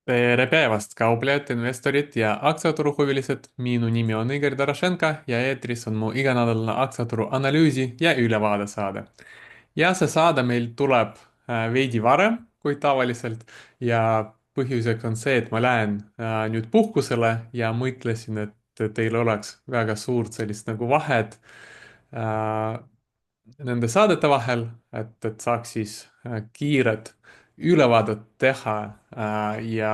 tere päevast, kauplejad, investorid ja aktsiaturuhuvilised. Minu nimi on Igor Dorošenko ja eetris on mu iganädalane aktsiaturu analüüsi ja ülevaade saade. Ja see saade meil tuleb veidi varem kui tavaliselt ja põhjuseks on see, et ma lähen nüüd puhkusele ja mõtlesin, et teil oleks väga suurt sellist nagu vahet äh, nende saadete vahel, et saaks siis kiired ülevaadet teha ja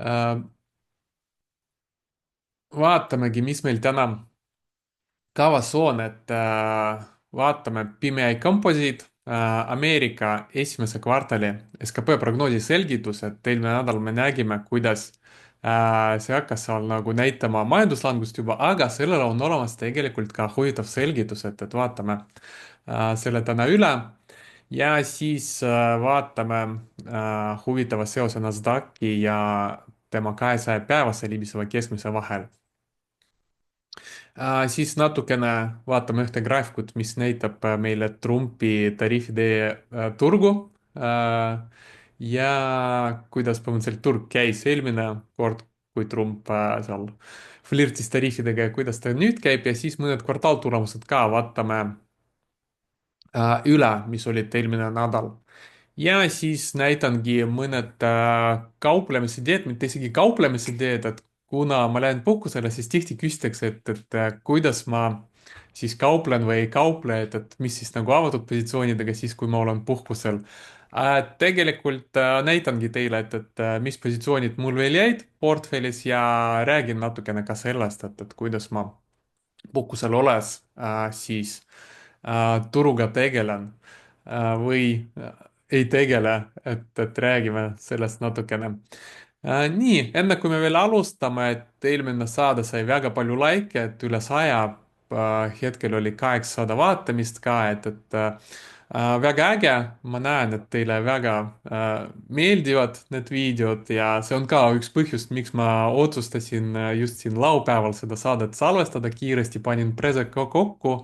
äh, vaatamegi, mis meil täna kavas on, et vaatame PMI Composite Ameerika esimese kvartali SKP prognoosi selgitused. Eelmine nädal me nägime, kuidas see hakkas seal nagu näitama majanduslangust juba, aga sellele on olemas tegelikult ka huvitav selgitus, et vaatame selle täna üle ja siis vaatame huvitava seose Nasdaqi ja tema 200-päevase libiseva keskmise vahel. Siis natukene vaatame ühte graafikut, mis näitab meile Trumpi tariifide turgu ja kuidas põhimõtteliselt turg käis eelmine kord, kui Trump seal flirtis tariifidega ja kuidas ta nüüd käib ja siis mõned kvartaaltulemused ka vaatame üle, mis olid eelmine nädal. Ja siis näitangi mõned kauplemisidee, mitte isegi kauplemisidee, et kuna ma lähen puhkusele, siis tihti küsitakse, et kuidas ma siis kauplen või ei kauple, et mis siis nagu avatud positsioonidega siis, kui ma olen puhkusel. Tegelikult näitangi teile, et mis positsioonid mul veel jäid portfellis ja räägin natukene ka sellest, et kuidas ma puhkusel olles siis turuga tegelen või ei tegele, et räägime sellest natukene. Nii, enne kui me veel alustame, et eelmine saade sai väga palju likee, et üle 100, hetkel oli 800 vaatamist ka, väga äge, ma näen, et teile väga meeldivad need videod ja see on ka üks põhjus, miks ma otsustasin just siin laupäeval seda saadet salvestada, kiiresti panin preseko kokku,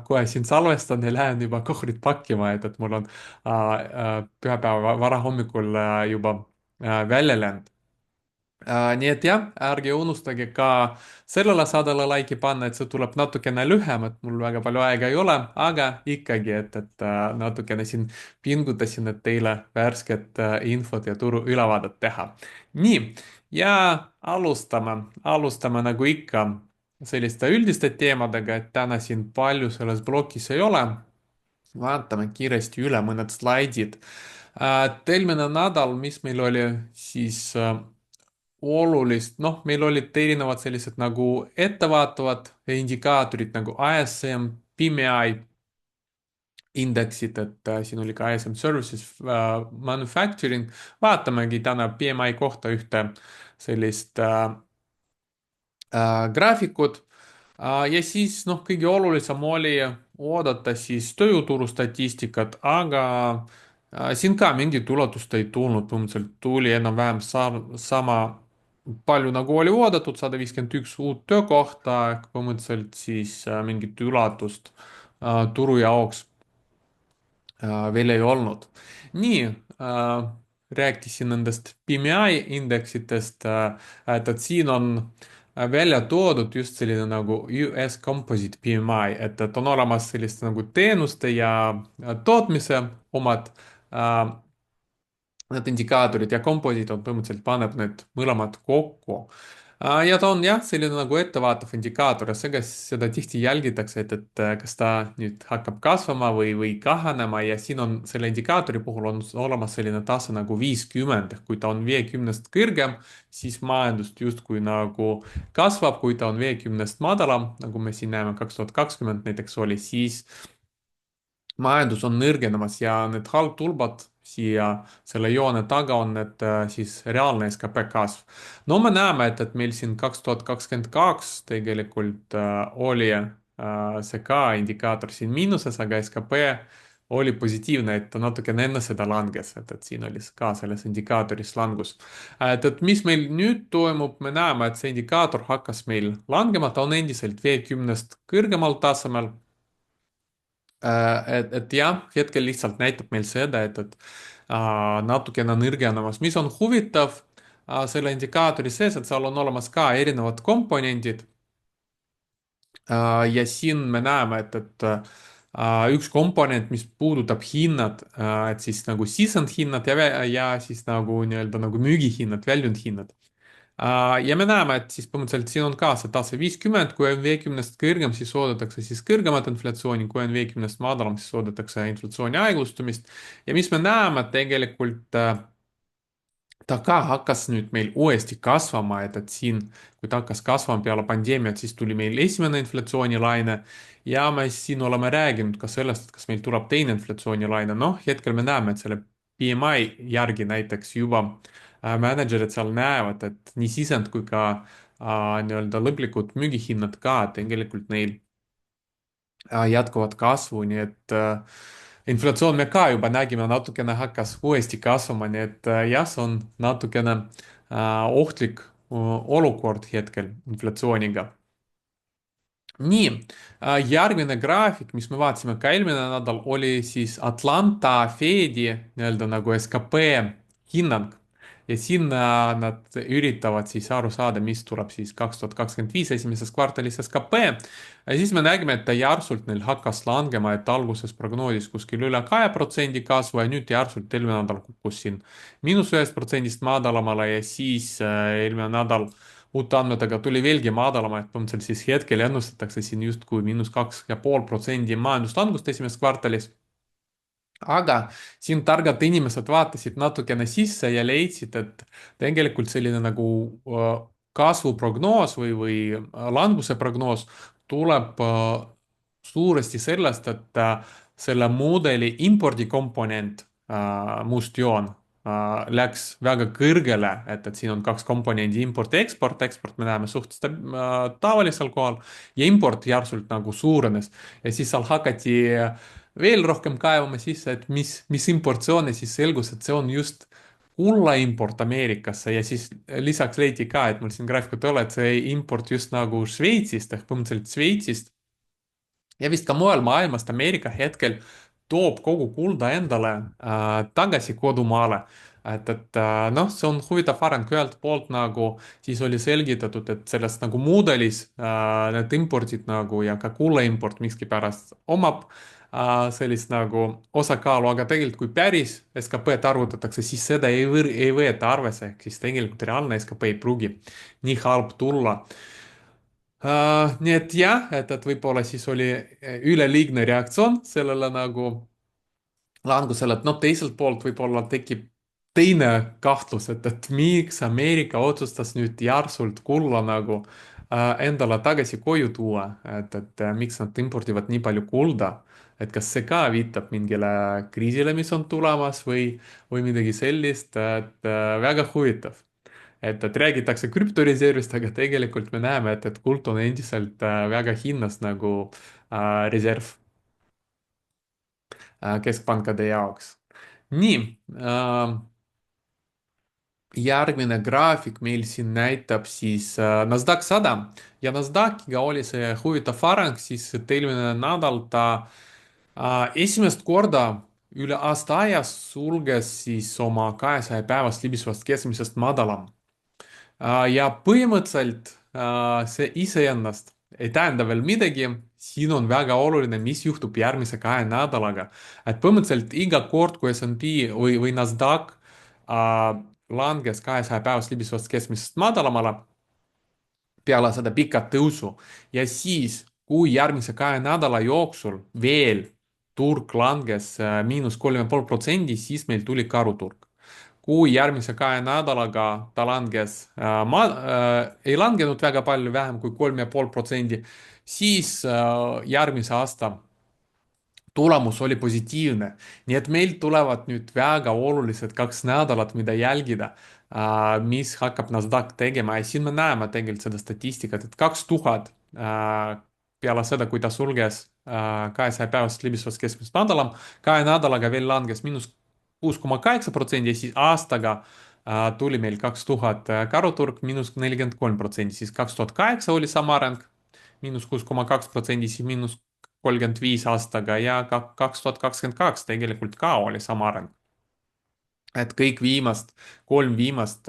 kohe siin salvestan ja lähen juba kohvrit pakkima, et mul on pühapäeva varahommikul juba väljalend. Nii et jah, ärge unustage ka sellele saadele laiki panna, et see tuleb natukene lühem, et mul väga palju aega ei ole, aga ikkagi, et natukene siin pingutasin, et teile värsket infot ja turu ülevaadet teha. nii, ja alustame nagu ikka selliste üldiste teemadega, et täna siin palju selles plokis ei ole. vaatame kiiresti üle mõned slaidid. Eelmine nädal, mis meil oli siis olulist, noh, meil olid erinevad sellised nagu ettevaatavad indikaatorid nagu ISM, PMI indeksid, et siin oli ka ISM Services Manufacturing. vaatamegi täna PMI kohta ühte sellist graafikut. Ja siis noh, kõige olulisem oli oodata siis tööjõuturu statistikat, aga siin ka mingit üllatust ei tulnud, põhimõtteliselt tuli enam-vähem sama palju nagu oli oodatud, 151 uut töökohta, ehk põhimõtteliselt siis mingit üllatust turu jaoks veel ei olnud. nii rääkisin nendest PMI indeksitest, et siin on välja toodud just selline nagu US Composite PMI, et on olemas selliste nagu teenuste ja tootmise omad need indikaatorid ja komposiit on põhimõtteliselt paneb need mõlemad kokku. Ja ta on jah, selline nagu ettevaatav indikaator ja seda tihti jälgitakse, et kas ta nüüd hakkab kasvama või kahanema ja siin on selle indikaatori puhul on olemas selline tase nagu 50, ehk kui ta on 50-st kõrgem, siis majandus justkui nagu kasvab, kui ta on 50-st madalam, nagu me siin näeme 2020 näiteks oli, siis majandus on nõrgenemas ja need halbtulbad siia selle joone taga on need siis reaalne skp kasv. no me näeme, et meil siin 2022 tegelikult oli see ka indikaator siin miinuses, aga skp oli positiivne, et ta natukene enne seda langes, et siin oli ka selles indikaatoris langus. Et mis meil nüüd toimub, me näeme, et see indikaator hakkas meil langema, ta on endiselt 50-st kõrgemal tasemel Et jah, hetkel lihtsalt näitab meil seda, et natukene nõrgenemas, mis on huvitav selle indikaatori sees, et seal on olemas ka erinevad komponendid. Ja siin me näeme, et üks komponent, mis puudutab hinnad, et siis nagu sisendhinnad ja siis nagu nii-öelda nagu müügihinnad, väljundhinnad. Ja me näeme, et siis põhimõtteliselt siin on ka see tase 50, kui on 50-st kõrgem, siis oodatakse siis kõrgemat inflatsiooni, kui on 50-st madalam, siis oodatakse inflatsiooni aeglustumist. ja mis me näeme, et tegelikult ta ka hakkas nüüd meil uuesti kasvama, et siin, kui ta hakkas kasvama peale pandeemiat, siis tuli meil esimene inflatsioonilaine ja me siin oleme rääkinud ka sellest, et kas meil tuleb teine inflatsioonilaine. noh, hetkel me näeme, et selle PMI järgi näiteks juba mänedžerid seal näevad, et nii sisend kui ka nii-öelda lõplikud müügihinnad ka tegelikult neil jätkuvad kasvu, nii et inflatsioon me ka juba nägime, natukene hakkas uuesti kasvama, nii et jah, see on natukene ohtlik olukord hetkel inflatsiooniga. nii, järgmine graafik, mis me vaatasime ka eelmine nädal, oli siis Atlanta Fedi nii-öelda nagu skp hinnang. ja siin nad üritavad siis aru saada, mis tuleb siis 2025 esimeses kvartalis skp. ja siis me nägime, et ta järsult neil hakkas langema, et alguses prognoosis kuskil üle 2% kasvu ja nüüd järsult eelmine nädal kukkus siin -1%-st madalamale ja siis eelmine nädal uute andmetega tuli veelgi madalama, et põhimõtteliselt siis hetkel ennustatakse siin justkui -2,5% majanduslangust esimeses kvartalis. aga siin targad inimesed vaatasid natukene sisse ja leidsid, et tegelikult selline nagu kasvuprognoos või languse prognoos tuleb suuresti sellest, et selle mudeli impordikomponent, must joon, läks väga kõrgele, et siin on kaks komponendi, import ja eksport. eksport me näeme suhteliselt tavalisel kohal ja import järsult nagu suurenes ja siis seal hakati veel rohkem kaevama sisse, et mis import see on ja siis selgus, et see on just kulla import Ameerikasse ja siis lisaks leiti ka, et mul siin graafikut ei ole, et see import just nagu Šveitsist ehk põhimõtteliselt Šveitsist ja vist ka mujal maailmast Ameerika hetkel toob kogu kulda endale tagasi kodumaale. Noh, see on huvitav areng ühelt poolt nagu siis oli selgitatud, et selles nagu mudelis need impordid nagu ja ka kulla import miskipärast omab sellist nagu osakaalu, aga tegelikult kui päris SKP-d arvutatakse, siis seda ei võeta arvesse, ehk siis tegelikult reaalne SKP ei pruugi nii halb tulla. Nii et jah, et võib-olla siis oli üleliigne reaktsioon sellele nagu langusele, et noh, teiselt poolt võib-olla tekib teine kahtlus, et miks Ameerika otsustas nüüd järsult kulla nagu endale tagasi koju tuua, et miks nad impordivad nii palju kulda, et kas see ka viitab mingile kriisile, mis on tulemas või midagi sellist, et väga huvitav et räägitakse krüptoreservist, aga tegelikult me näeme, et kuld on endiselt väga hinnas nagu reserv keskpankade jaoks. nii järgmine graafik meil siin näitab siis Nasdaq 100 ja Nasdaqiga oli see huvitav areng, siis et eelmine nädal ta esimest korda üle aasta aja sulges siis oma 200 päevast libisevast keskmisest madalam. ja põhimõtteliselt see iseennast ei tähenda veel midagi. siin on väga oluline, mis juhtub järgmise 2 nädalaga. et põhimõtteliselt iga kord, kui S&P või Nasdaq langes 200 päevast libisevast keskmisest madalamale peale seda pikat tõusu ja siis, kui järgmise 2 nädala jooksul veel turg langes -3,5%, siis meil tuli karuturg. kui järgmise 2 nädalaga ta langes ei langenud väga palju, vähem kui 3,5%, siis järgmise aasta tulemus oli positiivne. nii et meil tulevad nüüd väga olulised 2 nädalat, mida jälgida, mis hakkab Nasdaq tegema ja siin me näeme tegelikult seda statistikat, et 2000 peale seda, kui ta sulges 200 päevast libisevast keskmisest madalam, 2 nädalaga veel langes -6,8% ja siis aastaga tuli meil 2000 karuturg -43%, siis 2008 oli sama areng, -6,2%, siis aastaga ja ka 2022 tegelikult ka oli sama areng. Et kõik kolm viimast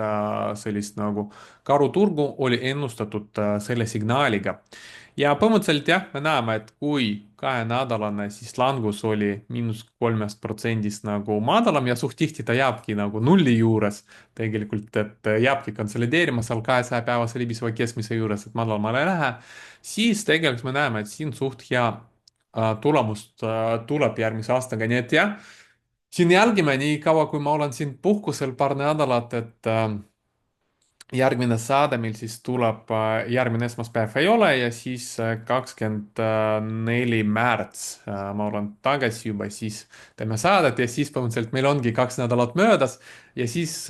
sellist nagu karuturgu oli ennustatud selle signaaliga. Ja põhimõtteliselt jah, me näeme, et kui kahenädalane siis langus oli -3% nagu madalam ja suht tihti ta jääbki nagu nulli juures tegelikult, et jääbki konsolideerima seal 200-päevase libiseva keskmise juures, et madalamale ei lähe, siis tegelikult me näeme, et siin suht hea tulemust tuleb järgmise aastaga, nii et jah siin jälgime nii kaua, kui ma olen siin puhkusel paar nädalat, et järgmine saade meil siis tuleb, järgmine esmaspäev ei ole ja siis 24. märts ma olen tagasi juba, siis teeme saadet ja siis põhimõtteliselt meil ongi 2 nädalat möödas ja siis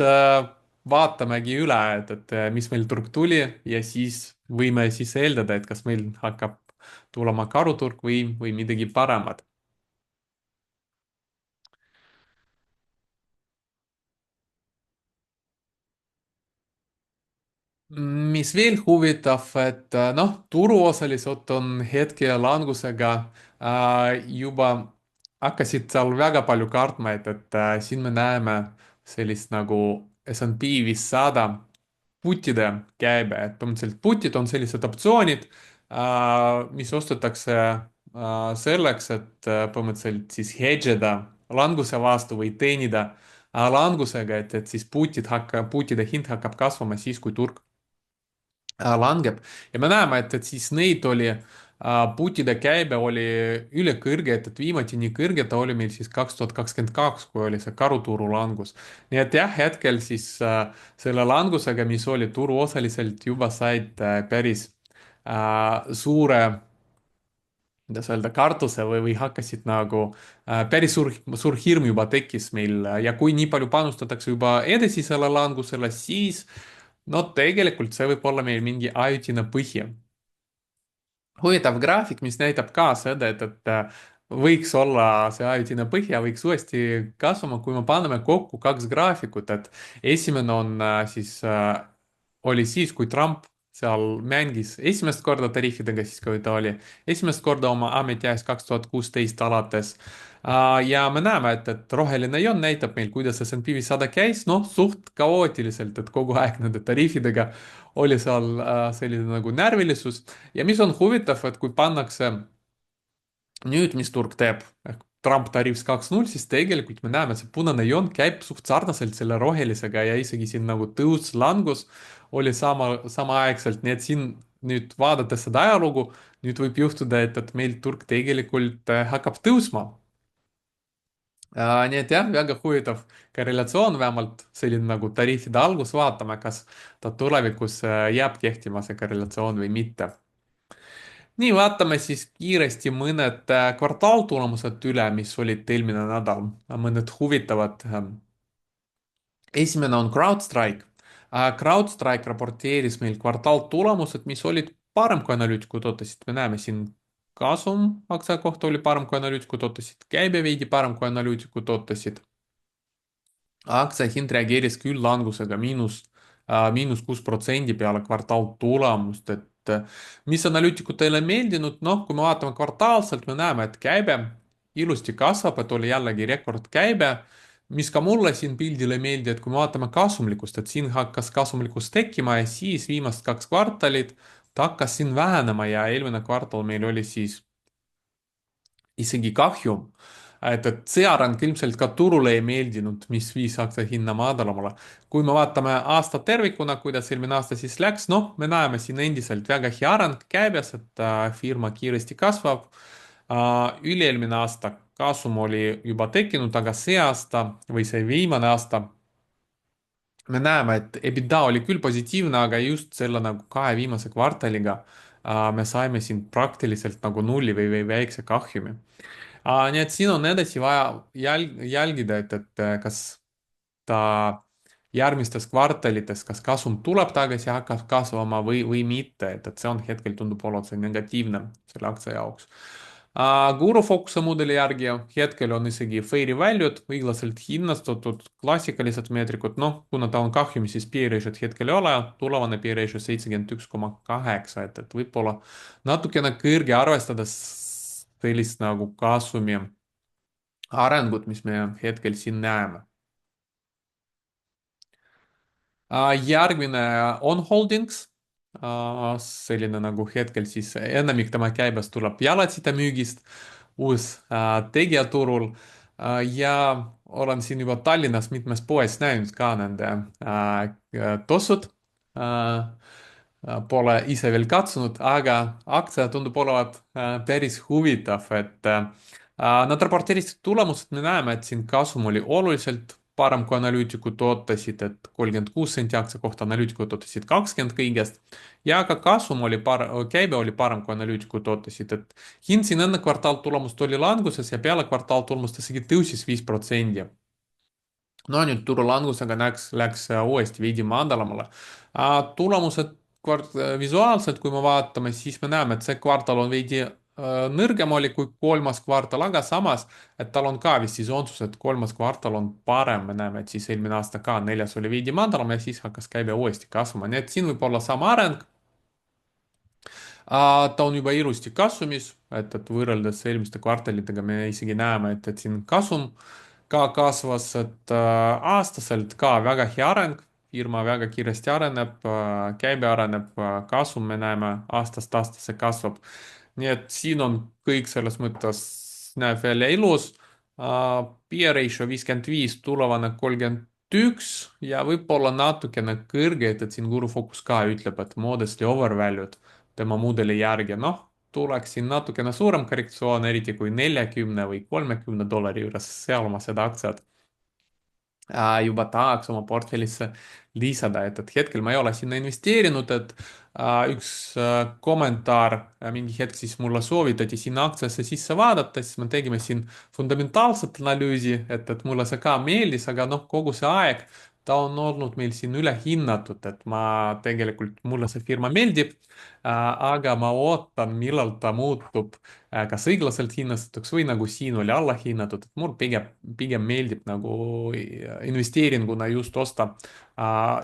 vaatamegi üle, et mis meil turg tuli ja siis võime siis eeldada, et kas meil hakkab tulema karuturg või midagi paremat. Mis veel huvitav, et noh, turuosalised on hetke langusega juba hakkasid seal väga palju kartma, et siin me näeme sellist nagu S&P 500 putide käibe, et põhimõtteliselt putid on sellised optsioonid, mis ostetakse selleks, et põhimõtteliselt siis hedge ida languse vastu või teenida langusega, et siis putide hind hakkab kasvama siis, kui turg langeb ja me näeme, et siis neid oli, putide käibe oli ülikõrge, et viimati nii kõrge ta oli meil siis 2022, kui oli see karuturu langus. nii et jah, hetkel siis selle langusega, mis oli turuosaliselt juba said päris suure, kuidas öelda, kartuse või hakkasid nagu päris suur hirm juba tekkis meil ja kui nii palju panustatakse juba edasisele langusele, siis no tegelikult see võib olla meil mingi ajutine põhi. Huvitav graafik, mis näitab ka seda, et võiks olla see ajutine põhja, võiks uuesti kasvama, kui me paneme kokku kaks graafikut, et esimene on oli siis, kui Trump seal mängis esimest korda tariifidega, siis kui ta oli esimest korda oma ametiajast 2016 alates. Ja me näeme, et roheline joon näitab meil, kuidas S&P 500 käis, noh, suht kaootiliselt, et kogu aeg nende tariifidega oli seal selline nagu närvilisus ja mis on huvitav, et kui pannakse nüüd, mis turg teeb, ehk Trump tariifs 2.0, siis tegelikult me näeme, et see punane joon käib suht sarnaselt selle rohelisega ja isegi siin nagu tõus-langus oli samaaegselt, nii et siin nüüd vaadates seda ajalugu, nüüd võib juhtuda, et meil turg tegelikult hakkab tõusma. Nii et jah, väga huvitav korrelatsioon, vähemalt selline nagu tariifide algus, vaatame, kas ta tulevikus jääb kehtima, see korrelatsioon või mitte. nii, vaatame siis kiiresti mõned kvartaaltulemused üle, mis olid eelmine nädal, mõned huvitavad. esimene on CrowdStrike. CrowdStrike raporteeris meil kvartaaltulemused, mis olid parem kui analüütikud ootasid. me näeme siin kasum aktsia kohta oli parem kui analüütikud ootasid, käibe veidi parem kui analüütikud ootasid. aktsiahind reageeris küll langusega -6% peale kvartaaltulemust, et mis analüütikutele ei meeldinud, noh, kui me vaatame kvartaalselt, me näeme, et käibe ilusti kasvab, et oli jällegi rekordkäibe, mis ka mulle siin pildil ei meeldi, et kui me vaatame kasumlikkust, et siin hakkas kasumlikkus tekkima ja siis viimast 2 kvartalit ta hakkas siin vähenema ja eelmine kvartal meil oli siis isegi kahjum. et see areng ilmselt ka turule ei meeldinud, mis viis aktsia hinna madalamale. kui me vaatame aastat tervikuna, kuidas eelmine aasta siis läks, noh, me näeme siin endiselt väga hea areng käibes, et firma kiiresti kasvab. Üle-eelmine aasta kasum oli juba tekkinud, aga see aasta või see viimane aasta me näeme, et EBITDA oli küll positiivne, aga just selle nagu 2 viimase kvartaliga me saime siin praktiliselt nagu nulli või väikse kahjumi. nii et siin on edasi vaja jälgida, et kas ta järgmistes kvartalites, kas kasum tuleb tagasi, hakkab kasvama või mitte, et see on hetkel tundub olevat see negatiivne selle aktsia jaoks. Guru Focuse mudeli järgi hetkel on isegi fair'i value'd õiglaselt hinnastatud klassikalised meetrikud, noh, kuna ta on kahjumis, siis P-ratio't hetkel ei ole, tulevane P-ratio 71,8, et võib-olla natukene kõrge, arvestades sellist nagu kasumi arengut, mis me hetkel siin näeme. Järgmine on Holdings, selline nagu hetkel siis enamik tema käibest tuleb jalatside müügist, uus tegija turul ja olen siin juba Tallinnas mitmes poes näinud ka nende tossud. Pole ise veel katsunud, aga aktsia tundub olevat päris huvitav, et nad raporteerisid tulemused, me näeme, et siin kasum oli oluliselt parem, kui analüütikud ootasid, et 36 senti aktsia kohta analüütikud ootasid 20 kõigest ja ka kasum oli käibe oli parem, kui analüütikud ootasid, et hind siin enne kvartaaltulemust oli languses ja peale kvartaaltulemust isegi tõusis 5%. No nüüd turulangusega läks uuesti veidi madalamale. Tulemused visuaalselt, kui me vaatame, siis me näeme, et see kvartal on veidi nõrgem oli kui kolmas kvartal, aga samas, et tal on ka vist sesoonsus, et kolmas kvartal on parem, me näeme, et siis eelmine aasta ka neljas oli veidi madalam ja siis hakkas käive uuesti kasvama, nii et siin võib olla sama areng. Ta on juba ilusti kasumis, et võrreldes eelmiste kvartalitega me isegi näeme, et siin kasum ka kasvas, et aastaselt ka väga hea areng, firma väga kiiresti areneb, käibe areneb, kasum me näeme aastast aastasse kasvab. nii et siin on kõik selles mõttes, näeb välja ilus. Peer ratio 55, tulevane 31 ja võib-olla natukene kõrge, et siin Guru Focus ka ütleb, et modestly overvalued tema mudeli järgi, noh, tuleks siin natukene suurem korrektsioon, eriti kui 40 või 30 dollari juures, seal ma seda aktsiat juba tahaks oma portfellisse lisada, et hetkel ma ei ole sinna investeerinud, et üks kommentaar mingi hetk siis mulle soovitati sinna aktsiasse sisse vaadata, siis me tegime siin fundamentaalset analüüsi, et mulle see ka meeldis, aga noh, kogu see aeg ta on olnud meil siin ülehinnatud, et ma tegelikult, mulle see firma meeldib, aga ma ootan, millal ta muutub kas õiglaselt hinnastatuks või nagu siin oli allahinnatud, et mul pigem meeldib nagu investeeringuna just osta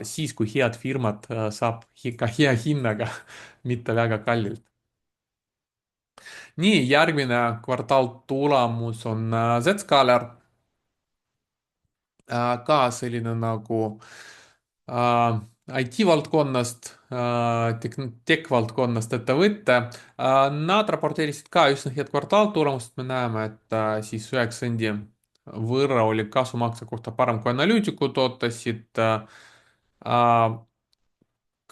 siis, kui head firmad saab ka hea hinnaga, mitte väga kallilt. nii, järgmine kvartaal tulemus on Zscaler, ka selline nagu IT-valdkonnast, tech-valdkonnast ettevõte. Nad raporteerisid ka üsna head kvartaaltulemust, me näeme, et siis 9 sendi võrra oli kasum aktsia kohta parem, kui analüütikud ootasid.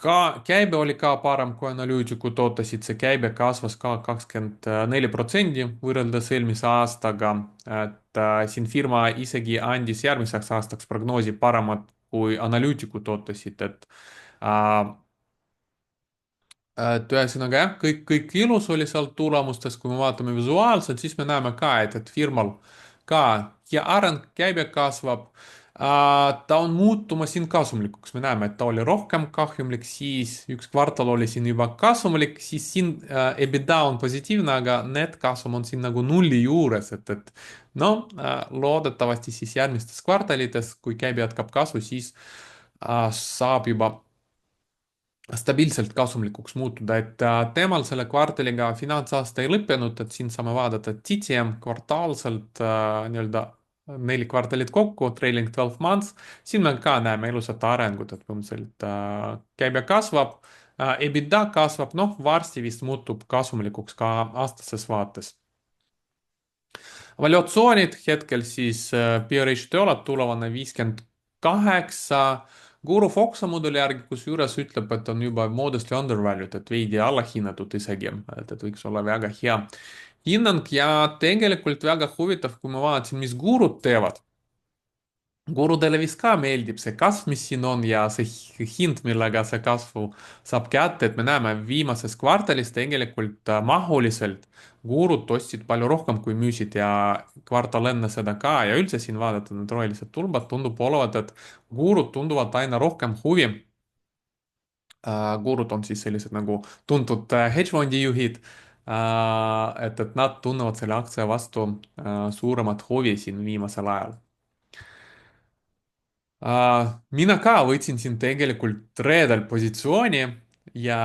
Ka käibe oli ka parem, kui analüütikud ootasid, see käibe kasvas ka 24% võrreldes eelmise aastaga, et siin firma isegi andis järgmiseks aastaks prognoosi paremat, kui analüütikud ootasid, äh, et ühesõnaga jah, kõik ilus oli seal tulemustes, kui me vaatame visuaalselt, siis me näeme ka, et firmal ka ja areng, käibe kasvab. Ta on muutumas siin kasumlikuks, me näeme, et ta oli rohkem kahjumlik, siis üks kvartal oli siin juba kasumlik, siis siin EBITDA on positiivne, aga netkasum on siin nagu nulli juures, et no loodetavasti siis järgmistes kvartalites, kui käibe jätkab kasvu, siis saab juba stabiilselt kasumlikuks muutuda, et temal selle kvartaliga finantsaasta ei lõppenud, et siin saame vaadata TTM kvartaalselt nii-öelda 4 kvartalit kokku, trailing 12 months, siin me ka näeme ilusat arengut, et põhimõtteliselt käibe kasvab, EBITDA kasvab, noh, varsti vist muutub kasumlikuks ka aastases vaates. Valuatsioonid hetkel siis PRH Teolat tulevane 58, Guru Foxa mudeli järgi, kusjuures ütleb, et on juba modestly undervalued, et veidi allahinnatud isegi, et võiks olla väga hea hinnang ja tegelikult väga huvitav, kui ma vaatasin, mis gurud teevad. Gurudele vist ka meeldib see kasv, mis siin on ja see hind, millega see kasvu saab kätte, et me näeme viimases kvartalis tegelikult mahuliselt gurud ostsid palju rohkem kui müüsid ja kvartal enne seda ka ja üldse siin vaadata need rohelised tulbad tundub olevat, et gurud tunduvad aina rohkem huvi. Gurud on siis sellised nagu tuntud hedge fondi juhid. et nad tunnevad selle aktsia vastu suuremat huvi siin viimasel ajal. mina ka võtsin siin tegelikult reedel positsiooni ja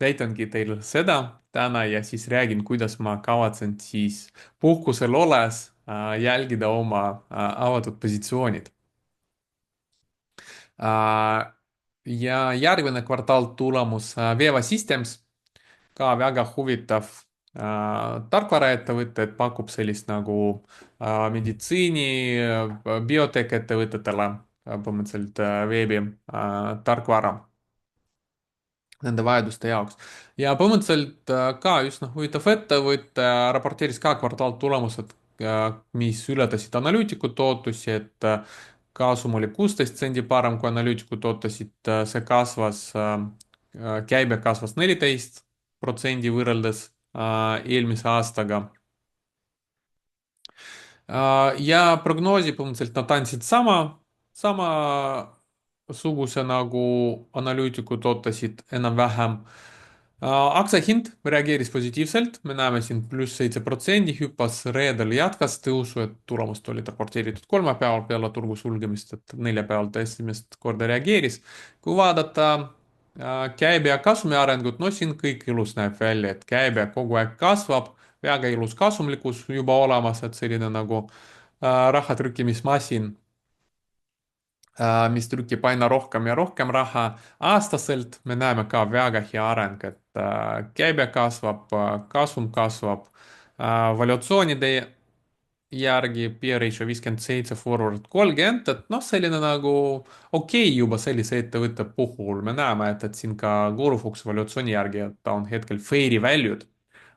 näitangi teile seda. täna ja siis räägin, kuidas ma kavatsen siis puhkusel olles jälgida oma avatud positsioonid. Ja järgmine kvartal tulemus Veeva Systems, ka väga huvitav tarkvaraettevõte, et pakub sellist nagu meditsiini, biotech ettevõtetele põhimõtteliselt veebi tarkvara nende vajaduste jaoks. ja põhimõtteliselt ka üsna huvitav ettevõte raporteeris ka kvartaaltulemused, mis ületasid analüütikute ootusi, et kasum oli 16 sendi parem, kui analüütikud ootasid, see kasvas, käibe kasvas 14% võrreldes eelmise aastaga. Ja prognoosi põhimõtteliselt nad andsid samasuguse nagu analüütikud ootasid enam-vähem. Aktsiahind reageeris positiivselt, me näeme siin +7% hüppas, reedel jätkas tõusu, et tulemust olid raporteeritud kolmapäeval peale turgu sulgemist, et neljapäeval ta esimest korda reageeris. kui vaadata käibe ja kasumi arengut, no siin kõik ilus näeb välja, et käibe kogu aeg kasvab, väga ilus kasumlikkus juba olemas, et selline nagu raha trükkimismasin, mis trükib aina rohkem ja rohkem raha aastaselt. me näeme ka väga hea areng, et käibe kasvab, kasum kasvab, valuatsioonide järgi peer ratio 57, forward 30, et noh, selline nagu okei juba sellise ettevõtte puhul. me näeme, et siin ka Gorufox valuatsiooni järgi, et ta on hetkel fair'i valued,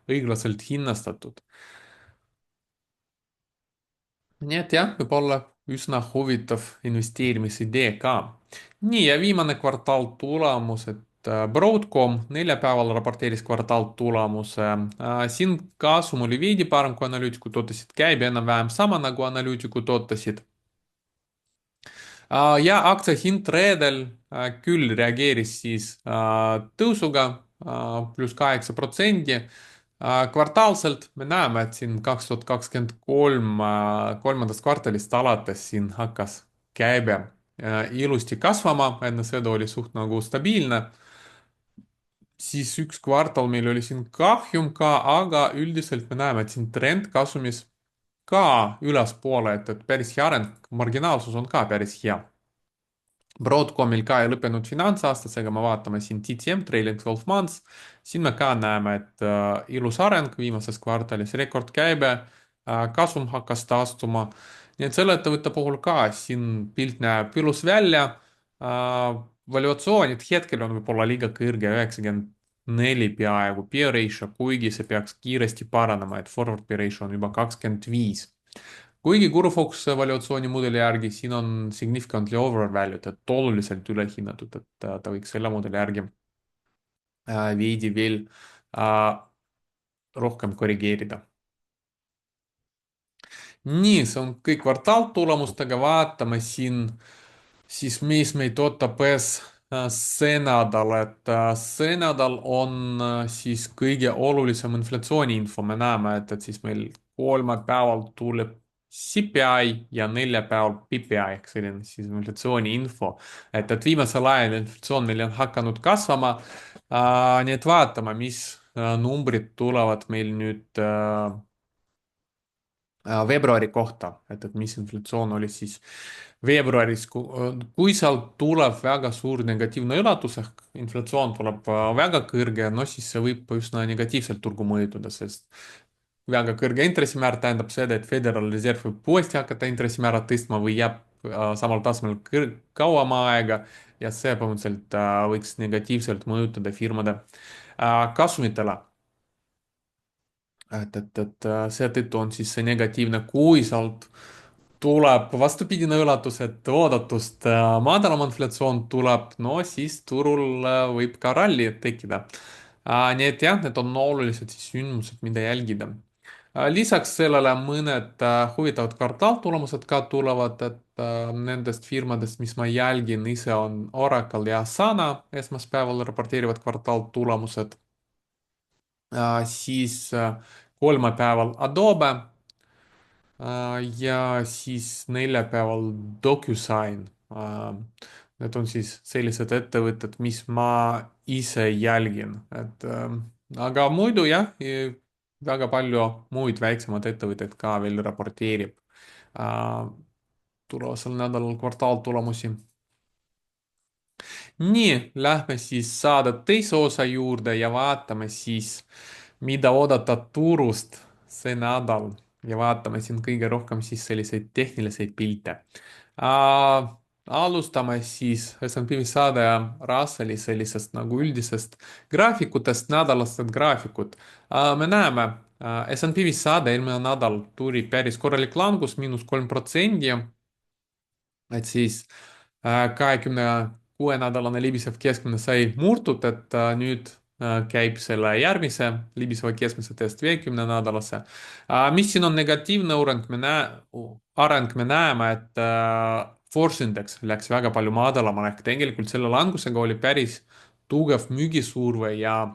õiglaselt hinnastatud. nii et jah, võib-olla üsna huvitav investeerimisidee ka. nii, ja viimane kvartaaltulemus, et Broadcom neljapäeval raporteeris kvartaaltulemuse. Siin kasum oli veidi parem, kui analüütikud ootasid, käibe enam-vähem sama, nagu analüütikud ootasid. Ja aktsia hind reedel küll reageeris siis tõusuga +8%. Kvartaalselt me näeme, et siin 2023 kolmandast kvartalist alates siin hakkas käibe ilusti kasvama, enne seda oli suht nagu stabiilne. siis üks kvartal meil oli siin kahjum ka, aga üldiselt me näeme, et siin trend kasumis ka ülespoole, et päris hea areng, marginaalsus on ka päris hea. Broadcomil ka ei lõppenud finantsaasta, seega me vaatame siin TTM, trailing 12 months. siin me ka näeme, et ilus areng viimases kvartalis, rekordkäibe, kasum hakkas taastuma. nii et selle ettevõtte puhul ka siin pilt näeb ilus välja. Valuatsioonid hetkel on võib-olla liiga kõrge, 94 peaaegu peer ratio, kuigi see peaks kiiresti paranema, et forward peer ratio on juba 25. kuigi Gurufox valuatsioonimudeli järgi siin on significantly overvalued, et oluliselt ülehinnatud, et ta võiks selle mudeli järgi veidi veel äh, rohkem korrigeerida. nii, see on kõik kvartaaltulemustega, vaatame siin siis, mis meid ootab ees see nädal, et see nädal on siis kõige olulisem inflatsiooniinfo, me näeme, et siis meil kolmapäeval tuleb CPI ja neljapäeval PPI ehk selline siis inflatsiooniinfo, et viimasel ajal inflatsioon meil on hakanud kasvama. nii et vaatame, mis numbrid tulevad meil nüüd veebruari kohta, et mis inflatsioon oli siis veebruaris, kui sealt tuleb väga suur negatiivne üllatus ehk inflatsioon tuleb väga kõrge, no siis see võib üsna negatiivselt turgu mõjutada, sest väga kõrge intressimäär tähendab seda, et Federal Reserve võib uuesti hakata intressimäära tõstma või jääb samal tasemel kauem aega ja see põhimõtteliselt võiks negatiivselt mõjutada firmade kasumitele. et seetõttu on siis see negatiivne, kui sealt tuleb vastupidine üllatus, et oodatust madalam inflatsioon tuleb, no siis turul võib ka ralli tekkida. nii et jah, need on olulised siis sündmused, mida jälgida. lisaks sellele mõned huvitavad kvartaaltulemused ka tulevad, et nendest firmadest, mis ma jälgin ise, on Oracle ja Asana esmaspäeval raporteerivad kvartaaltulemused. siis kolmapäeval Adobe ja siis neljapäeval DocuSign. Need on siis sellised ettevõtted, mis ma ise jälgin, et aga muidu jah, väga palju muid väiksemaid ettevõtteid ka veel raporteerib äh, tulevasel nädalal kvartaaltulemusi. nii, lähme siis saade teise osa juurde ja vaatame siis, mida oodata turust see nädal ja vaatame siin kõige rohkem siis selliseid tehniliseid pilte. Alustame siis S&P 500 ja Russelli sellisest nagu üldisest graafikutest, nädalased graafikud. Me näeme, S&P 500 eelmine nädal tuli päris korralik langus, -3%, et siis 26-nädalane libisev keskmine sai murtud, et nüüd käib selle järgmise libiseva keskmise test 50-nädalase. Mis siin on negatiivne areng, me näeme, et Force Index läks väga palju madalamale, ehk tegelikult selle langusega oli päris tugev müügisurve ja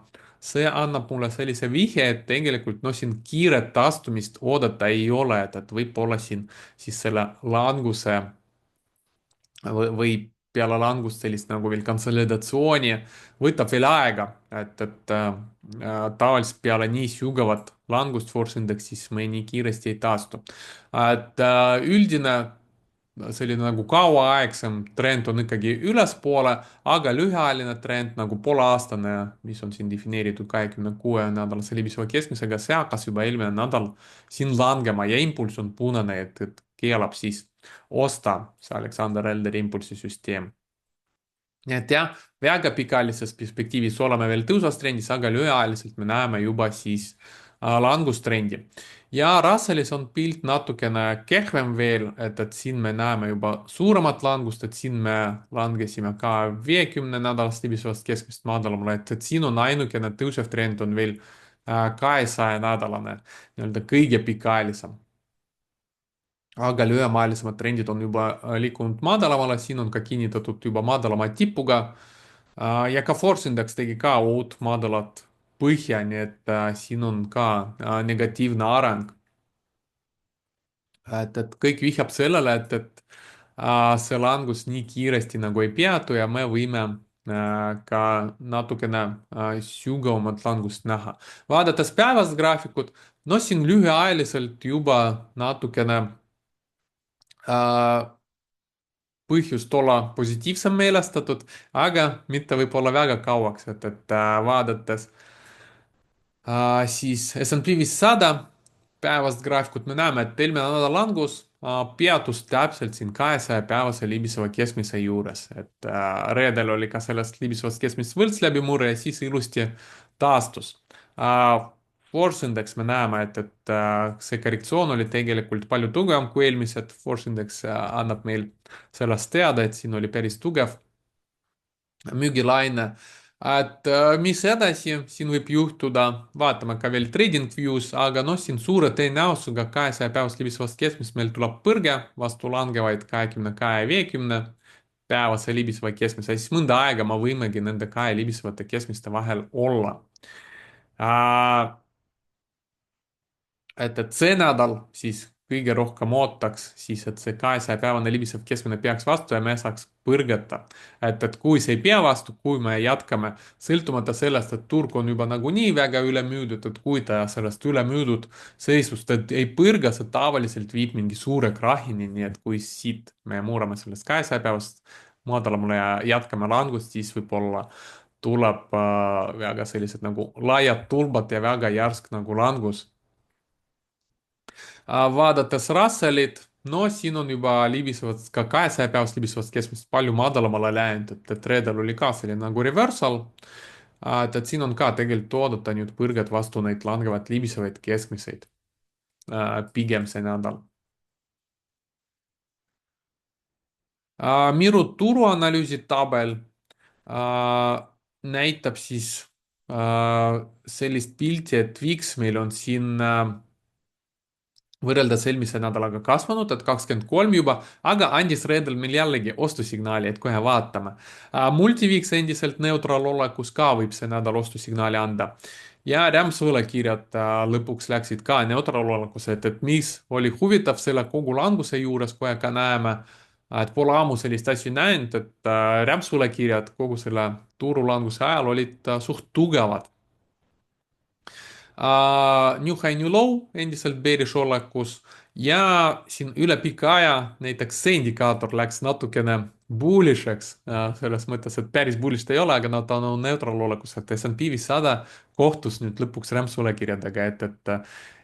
see annab mulle sellise vihje, et tegelikult no siin kiiret taastumist oodata ei ole, et võib-olla siin siis selle languse või peale langust sellist nagu veel konsolidatsiooni võtab veel aega, tavaliselt peale nii sügavat langust Force Indexis me nii kiiresti ei taastu. Üldine selline nagu kauaaegsem trend on ikkagi ülespoole, aga lühiajaline trend nagu pooleaastane, mis on siin defineeritud 26-nädalase libiseva keskmisega, see hakkas juba eelmine nädal siin langema ja impulss on punane, et keelab siis osta see Alexander Elderi impulsisüsteem. Nii et jah, väga pikaajalises perspektiivis oleme veel tõusvas trendis, aga lühiajaliselt me näeme juba siis langustrendi. ja Russellis on pilt natukene kehvem veel, et siin me näeme juba suuremat langust, et siin me langesime ka 50-nädalast libisevast keskmist madalamale, et siin on ainukene tõusev trend on veel 200-nädalane, nii-öelda kõige pikaajalisem, aga lühemaajalisemad trendid on juba liikunud madalamale, siin on ka kinnitatud juba madalama tipuga. Ja ka Force Index tegi ka uut madalat põhja, nii et siin on ka negatiivne areng. et kõik vihjab sellele, et see langus nii kiiresti nagu ei peatu ja me võime ka natukene sügavamat langust näha. vaadates päevast graafikut, no siin lühiajaliselt juba natukene äh, põhjust olla positiivsem meelestatud, aga mitte võib-olla väga kauaks, et vaadates siis S&P 500 päevast graafikut me näeme, et eelmine nädal langus peatus täpselt siin 200-päevase libiseva keskmise juures, et reedel oli ka sellest libisevast keskmisest võlts läbimurre ja siis ilusti taastus. Force Index me näeme, et see korrektsioon oli tegelikult palju tugevam kui eelmised. Force Index annab meil sellest teada, et siin oli päris tugev müügilaine. Mis edasi, siin võib juhtuda, vaatame ka veel TradingViews, aga noh, siin suure tõenäosusega 200-päevast libisevast keskmist meil tuleb põrge vastu langevaid 22 ja 50 päevase libiseva keskmise, siis mõnda aega me võimegi nende kahe libisevate keskmiste vahel olla. Et see nädal siis kõige rohkem ootaks siis, et see 200-päevane libisev keskmine peaks vastu ja me saaks põrgata. et kui see ei pea vastu, kui me jätkame, sõltumata sellest, et turg on juba nagunii väga ülemüüdud, et kui ta sellest ülemüüdud seisust, et ei põrga, see tavaliselt viib mingi suure krahhini, nii et kui siit me murrame sellest 200-päevast madalamale ja jätkame langust, siis võib-olla tuleb väga sellised nagu laiad tulbad ja väga järsk nagu langus. Vaadates Russellit, no siin on juba libisevad ka 200-päevast libisevast keskmisest palju madalamale läinud, et reedel oli ka selline nagu reversal. et siin on ka tegelikult oodata nüüd põrget vastu neid langevaid libisevaid keskmiseid pigem see nädal. Miru turuanalüüsi tabel näitab siis sellist pilti, et VIX meil on siin võrreldes eelmise nädalaga kasvanud, et 23 juba, aga andis reedel meil jällegi ostusignaali, et kohe vaatame. Multivix endiselt neutraalolekus ka võib see nädal ostusignaali anda. ja rämpsvõlakirjad lõpuks läksid ka neutraalolekus, et mis oli huvitav selle kogu languse juures, kohe ka näeme, et pole ammu sellist asja näinud, et rämpsvõlakirjad kogu selle turulanguse ajal olid suht tugevad. New High New Low endiselt bearish olekus ja siin üle pika aja näiteks see indikaator läks natukene bullish'eks, selles mõttes, et päris bullish ta ei ole, aga no ta on neutral olekus, et S&P 500 kohtus nüüd lõpuks rämpsvõlakirjadega, et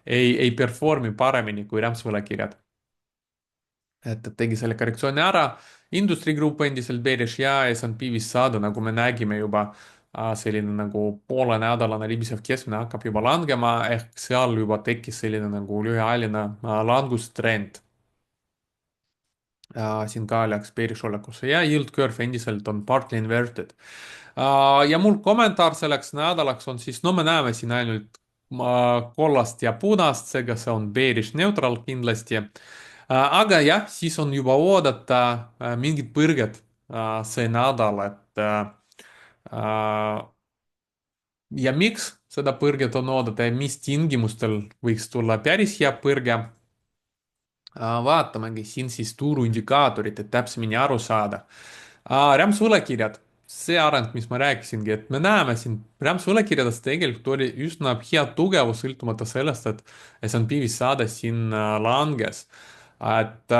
ei perform'i paremini kui rämpsvõlakirjad. Et tegi selle korrektsiooni ära. Industry Group endiselt bearish ja S&P 500, nagu me nägime juba, selline nagu poolenädalane libisev keskmine hakkab juba langema, ehk seal juba tekkis selline nagu lühiajaline langustrend. Siin ka läks bearish olekusse ja yield curve endiselt on partly inverted. Ja mul kommentaar selleks nädalaks on siis, no me näeme siin ainult kollast ja punast, seega see on bearish neutral kindlasti. Aga jah, siis on juba oodata mingit põrget see nädal, et ja miks seda põrget on oodata ja mis tingimustel võiks tulla päris hea põrge. Vaatamegi siin siis turuindikaatorit, et täpsemini aru saada. Rämpsvõlakirjad, see areng, mis ma rääkisingi, et me näeme siin rämpsvõlakirjades tegelikult oli üsna hea tugevus, sõltumata sellest, et S&P 500 siin langes. Et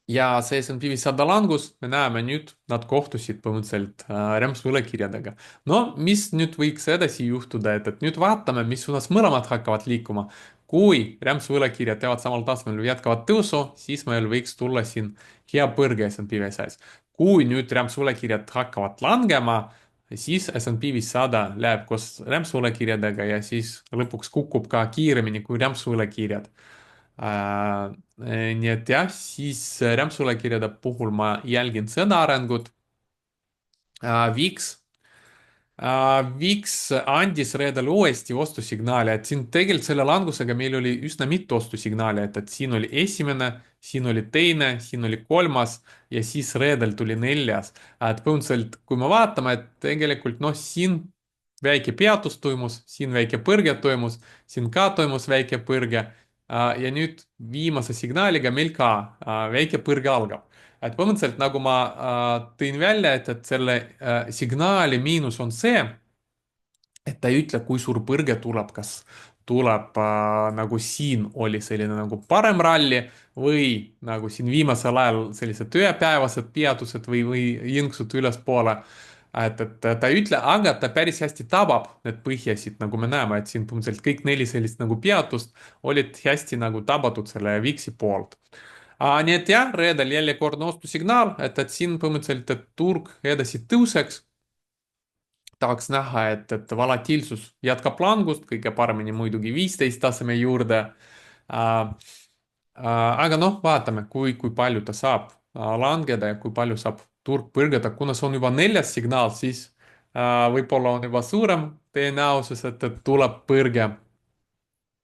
ja see S&P 500 langus, me näeme nüüd, nad kohtusid põhimõtteliselt rämpsvõlakirjadega. No mis nüüd võiks edasi juhtuda, et nüüd vaatame, mis suunas mõlemad hakkavad liikuma. Kui rämpsvõlakirjad teevad samal tasemel või jätkavad tõusu, siis meil võiks tulla siin hea põrge S&P 500-s. Kui nüüd rämpsvõlakirjad hakkavad langema, siis S&P 500 läheb koos rämpsvõlakirjadega ja siis lõpuks kukub ka kiiremini kui rämpsvõlakirjad. Nii et jah, siis rämpsulekirjade puhul ma jälgin seda arengut. VIX VIX andis reedel uuesti ostusignaali, et siin tegelikult selle langusega meil oli üsna mitu ostusignaali, et siin oli esimene, siin oli teine, siin oli kolmas ja siis reedel tuli neljas. Et põhimõtteliselt, kui me vaatame, et tegelikult noh, siin väike peatus toimus, siin väike põrge toimus, siin ka toimus väike põrge ja nüüd viimase signaaliga meil ka väike põrge algab. Et põhimõtteliselt nagu ma tõin välja, et selle signaali miinus on see, et ta ei ütle, kui suur põrge tuleb, kas tuleb nagu siin oli selline nagu parem ralli või nagu siin viimasel ajal sellised ühepäevased peatused või jõnksud ülespoole. Et ta ei ütle, aga ta päris hästi tabab need põhjasid, nagu me näeme, et siin põhimõtteliselt kõik neli sellist nagu peatust olid hästi nagu tabatud selle VIX-i poolt. Nii et jah, reedel jälle kordne ostusignaal, et siin põhimõtteliselt, et turg edasi tõuseks. Tahaks näha, et volatiilsus jätkab langust, kõige paremini muidugi 15 taseme juurde. Aga noh, vaatame, kui palju ta saab langeda ja kui palju saab turg põrgata, kuna see on juba neljas signaal, siis võib-olla on juba suurem tõenäosus, et tuleb põrge.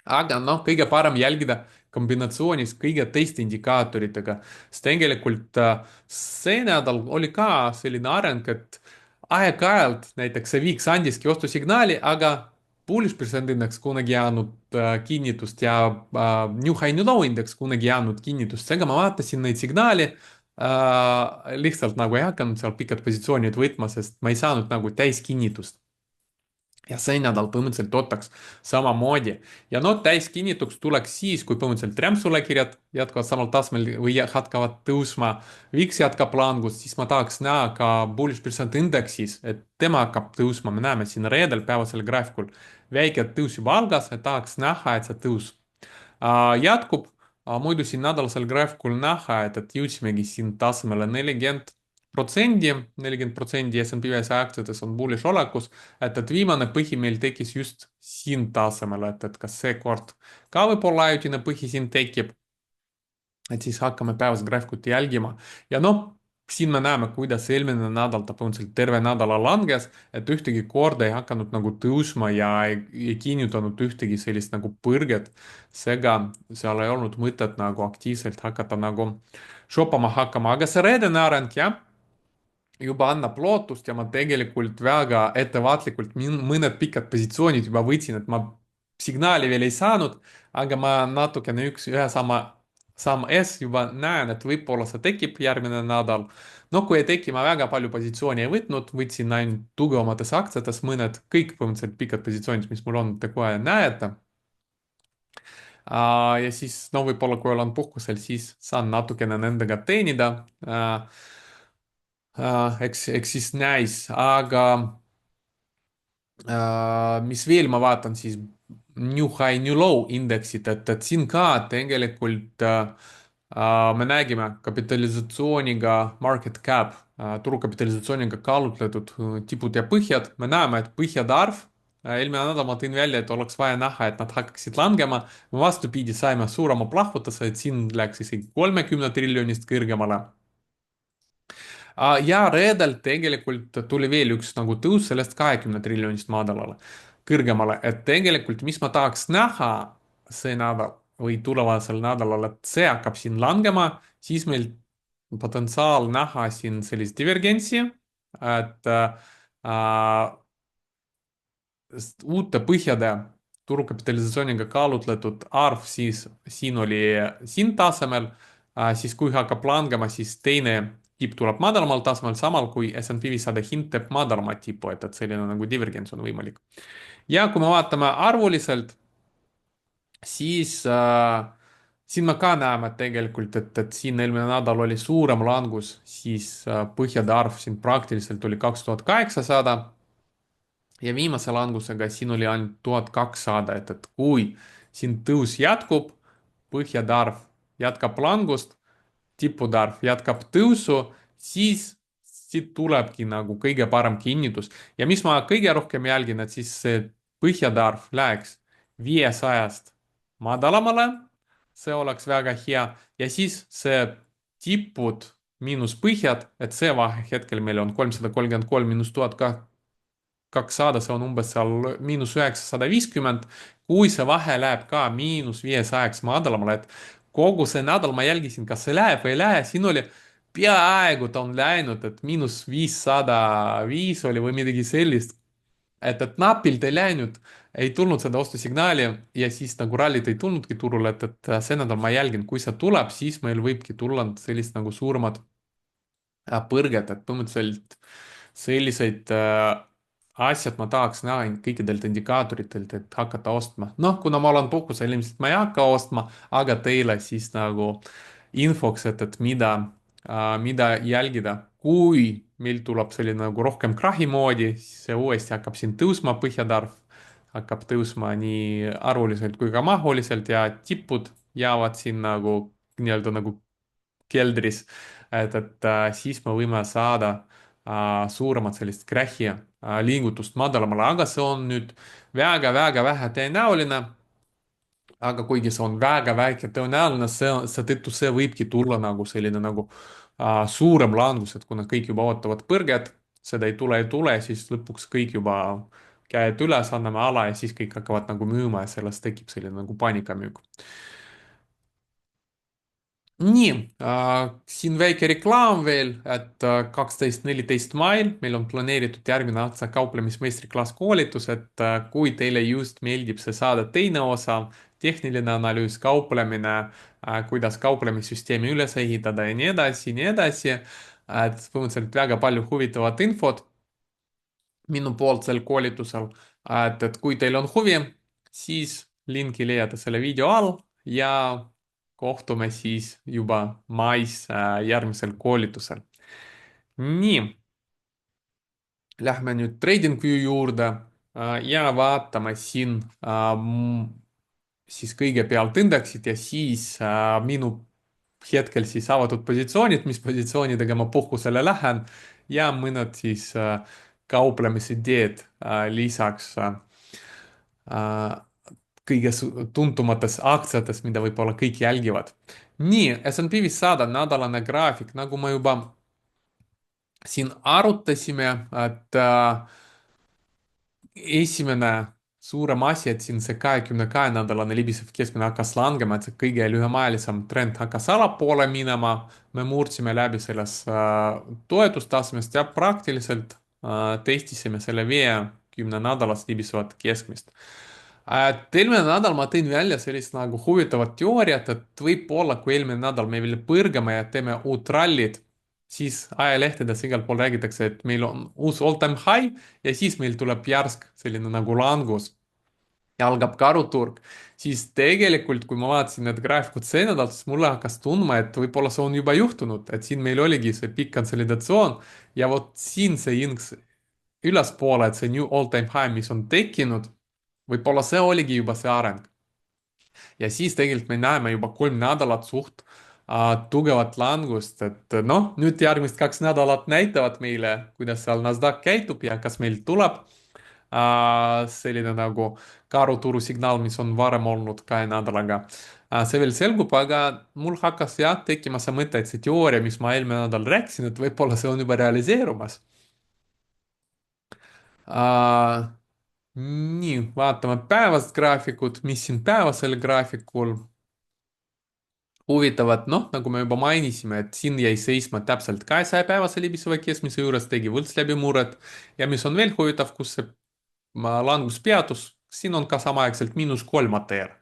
Aga noh, kõige parem jälgida kombinatsioonis kõige teiste indikaatoritega, sest tegelikult see nädal oli ka selline areng, et aeg-ajalt näiteks see VIX andiski ostusignaali, aga Bullish percent indeks kunagi ei andnud kinnitust ja New High New Low indeks kunagi ei andnud kinnitust, seega ma vaatasin neid signaali lihtsalt nagu ei hakanud seal pikad positsioonid võtma, sest ma ei saanud nagu täiskinnitust. Ja see nädal põhimõtteliselt ootaks samamoodi. Ja no täiskinnituks tuleks siis, kui põhimõtteliselt rämpsulekirjad jätkavad samal tasemel või hakkavad tõusma, VIX jätkab langust, siis ma tahaks näha ka bullish percent indeksis, et tema hakkab tõusma. Me näeme siin reedel päevasel graafikul väike tõus juba algas, et tahaks näha, et see tõus jätkub. Muidu siin nädalasel graafikul näha, et jõudsimegi siin tasemele 40% S&P 500 aktsiates on bullish olekus, et viimane põhi meil tekkis just siin tasemel, et kas seekord ka võib-olla ajutine põhi siin tekib. Et siis hakkame päevast graafikut jälgima ja noh, siin me näeme, kuidas eelmine nädal ta põhimõtteliselt terve nädala langes, et ühtegi korda ei hakanud nagu tõusma ja ei kinnitanud ühtegi sellist nagu põrget. Seega seal ei olnud mõtet nagu aktiivselt hakata nagu shoppama hakkama, aga see reedene areng jah juba annab lootust ja ma tegelikult väga ettevaatlikult mõned pikad positsioonid juba võtsin, et ma signaali veel ei saanud, aga ma natukene ühe samm S juba näen, et võib-olla see tekib järgmine nädal. No kui ei teki, ma väga palju positsiooni ei võtnud, võtsin ainult tugevamates aktsiates, mõned, kõik põhimõtteliselt pikad positsioonid, mis mul on, te kohe näete. Ja siis, no võib-olla kui olen puhkusel, siis saan natukene nendega teenida. Eks siis näis, aga mis veel ma vaatan, siis New High, New Low indeksit, et siin ka tegelikult me nägime kapitalisatsiooniga market cap, turukapitalisatsiooniga kaalutletud tipud ja põhjad, me näeme, et põhjade arv, eelmine nädal ma tõin välja, et oleks vaja näha, et nad hakkaksid langema, vastupidi, saime suurema plahvatuse, et siin läks isegi 30 triljonist kõrgemale. Ja reedel tegelikult tuli veel üks nagu tõus sellest 20 triljonist madalale, kõrgemale, et tegelikult, mis ma tahaks näha see nädal või tulevasel nädalal, et see hakkab siin langema, siis meil potentsiaal näha siin sellist divergentsi, et uute põhjade turukapitalisatsiooniga kaalutletud arv siis siin oli siin tasemel, siis kui hakkab langema, siis teine tipp tuleb madalamal tasemel, samal kui SMP 500 hind teeb madalamat tippu, et selline nagu divergents on võimalik. ja kui me vaatame arvuliselt, siis siin me ka näeme tegelikult, et siin eelmine nädal oli suurem langus, siis põhjade arv siin praktiliselt oli 2800 ja viimase langusega siin oli ainult 1200, et kui siin tõus jätkub, põhjade arv jätkab langust, tippude arv jätkab tõusu, siis siit tulebki nagu kõige parem kinnitus. ja mis ma kõige rohkem jälgin, et siis see põhjade arv läheks 500-st madalamale, see oleks väga hea, ja siis see tipud miinus põhjad, et see vahe hetkel meil on 333 miinus 1200, see on umbes seal -950. kui see vahe läheb ka -500-ks madalamale, et kogu see nädal ma jälgisin, kas see läheb või ei lähe, siin oli peaaegu ta on läinud, et -505 oli või midagi sellist. et napilt ei läinud, ei tulnud seda ostusignaali ja siis nagu rallit ei tulnudki turule, et see nädal ma jälgin, kui see tuleb, siis meil võibki tulla sellist nagu suuremat põrget, et põhimõtteliselt selliseid asjad ma tahaks näha kõikidelt indikaatoritelt, et hakata ostma. noh, kuna ma olen puhkusel, ilmselt ma ei hakka ostma, aga teile siis nagu infoks, et mida jälgida. kui meil tuleb selline nagu rohkem krahi moodi, siis see uuesti hakkab siin tõusma, põhjade arv hakkab tõusma nii arvuliselt kui ka mahuliselt ja tipud jäävad siin nagu nii-öelda nagu keldris, siis me võime saada suuremat sellist crash'i liigutust madalamale, aga see on nüüd väga-väga vähe tõenäoline. aga kuigi see on väga väike tõenäoline, seetõttu see võibki tulla nagu selline nagu suurem langus, et kuna kõik juba ootavad põrget, seda ei tule, siis lõpuks kõik juba käed üles, anname ala ja siis kõik hakkavad nagu müüma ja sellest tekib selline nagu paanikamüük. nii siin väike reklaam veel, et 12-14 mail meil on planeeritud järgmine aasta kauplemismeistriklass koolitus, et kui teile just meeldib see saada teine osa, tehniline analüüs, kauplemine, kuidas kauplemissüsteemi üles ehitada ja nii edasi, nii edasi, et põhimõtteliselt väga palju huvitavat infot minu poolt sel koolitusel, et kui teil on huvi, siis linki leiate selle video all ja kohtume siis juba mais järgmisel koolitusel. nii, lähme nüüd TradingView juurde ja vaatame siin siis kõigepealt indeksit ja siis minu hetkel siis avatud positsioonid, mis positsioonidega ma puhkusele lähen ja mõned siis kauplemisidee lisaks kõige tuntumates aktsiates, mida võib-olla kõik jälgivad. nii, SMP 500 nädalane graafik, nagu me juba siin arutasime, et esimene suurem asi, et siin see 22 nädalane libisev keskmine hakkas langema, et see kõige lühemaajalisem trend hakkas allapoole minema. me murdsime läbi sellest toetustasemest ja praktiliselt testisime selle 50 nädalast libisevat keskmist. Et eelmine nädal ma tõin välja sellist nagu huvitavat teooriat, et võib-olla kui eelmine nädal me veel põrgame ja teeme uut rallit, siis ajalehtedes igal pool räägitakse, et meil on uus all-time high ja siis meil tuleb järsk selline nagu langus ja algab karuturg. Siis tegelikult, kui ma vaatasin need graafikud see nädal, siis mulle hakkas tundma, et võib-olla see on juba juhtunud, et siin meil oligi see pikk konsolidatsioon ja vot siin see jõnks ülespoole, et see new all-time high, mis on tekkinud, võib-olla see oligi juba see areng. Ja siis tegelikult me näeme juba 3 nädalat suht tugevat langust, et noh, nüüd järgmised 2 nädalat näitavad meile, kuidas seal NASDAQ käitub ja kas meil tuleb selline nagu karuturu signaal, mis on varem olnud 2 nädalaga. See veel selgub, aga mul hakkas jah tekkima see mõte, et see teooria, mis ma eelmine nädal rääkisin, et võib-olla see on juba realiseerumas. Uh, nii, vaatame päevast graafikut, mis siin päevasel graafikul huvitavat, noh, nagu me juba mainisime, et siin jäi seisma täpselt 200-päevase libiseva keskmise juures, tegi võlts läbi murret ja mis on veel huvitav, kus see langus peatus, siin on ka samaaegselt -3 ATR.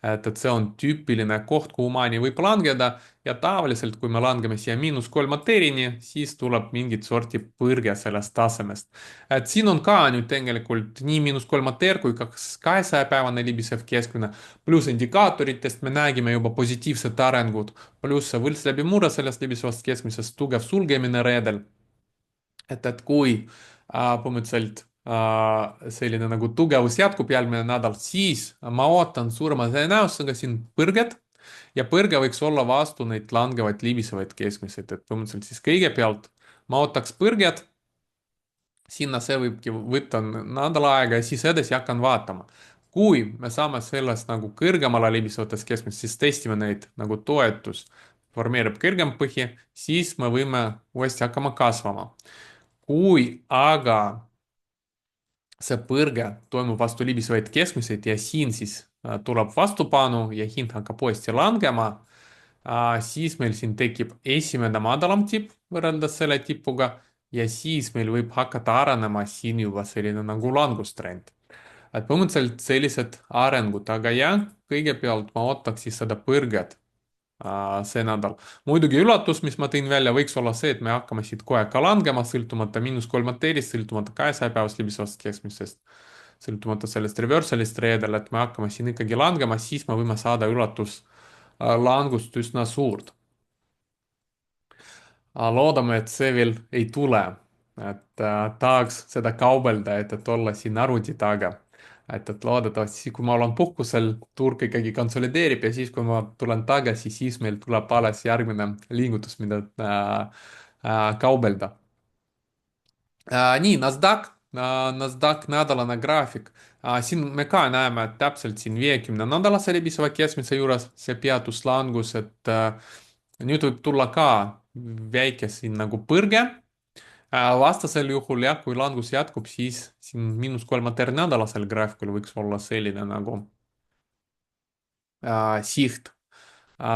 Et see on tüüpiline koht, kuhu maani võib langeda ja tavaliselt, kui me langeme siia -3 ATR-ini, siis tuleb mingit sorti põrge sellest tasemest. Et siin on ka nüüd tegelikult nii -3 ATR kui ka 200-päevane libisev keskmine, pluss indikaatoritest me nägime juba positiivset arengut, pluss see võlts läbi murre sellest libisevast keskmisest, tugev sulgemine reedel et kui põhimõtteliselt selline nagu tugevus jätkub järgmine nädal, siis ma ootan suurema tõenäosusega siin põrget ja põrge võiks olla vastu neid langevaid libisevaid keskmiseid, et põhimõtteliselt siis kõigepealt ma ootaks põrget, sinna see võibki võtta nädal aega ja siis edasi hakkan vaatama. kui me saame sellest nagu kõrgemale libisevatest keskmist, siis testime neid nagu toetus, formeerib kõrgem põhi, siis me võime uuesti hakkama kasvama kui aga see põrge toimub vastu libisevaid keskmiseid ja siin siis tuleb vastupanu ja hind hakkab uuesti langema, siis meil siin tekib esimene madalam tipp võrreldes selle tipuga ja siis meil võib hakata arenema siin juba selline nagu langustrend. et põhimõtteliselt sellised arengud, aga jah, kõigepealt ma ootaks siis seda põrget see nädal. muidugi üllatus, mis ma tõin välja, võiks olla see, et me hakkame siit kohe ka langema, sõltumata -3 teelist, sõltumata 200-päevast libisevast keskmisest, sõltumata sellest reversalist reedel, et me hakkame siin ikkagi langema, siis me võime saada langust üsna suurt. loodame, et see veel ei tule. et tahaks seda kaubelda, et olla siin arvuti taga. et loodetavasti siis, kui ma olen puhkusel, turg ikkagi konsolideerib ja siis, kui ma tulen tagasi, siis meil tuleb alles järgmine liigutus, mida kaubelda. nii, NASDAQ nädalane graafik. siin me ka näeme, et täpselt siin 50 nädalase libiseva keskmise juures see peatuslangus, et nüüd võib tulla ka väike siin nagu põrge. vastasel juhul jah, kui langus jätkub, siis siin -3 nädalasel graafikul võiks olla selline nagu siht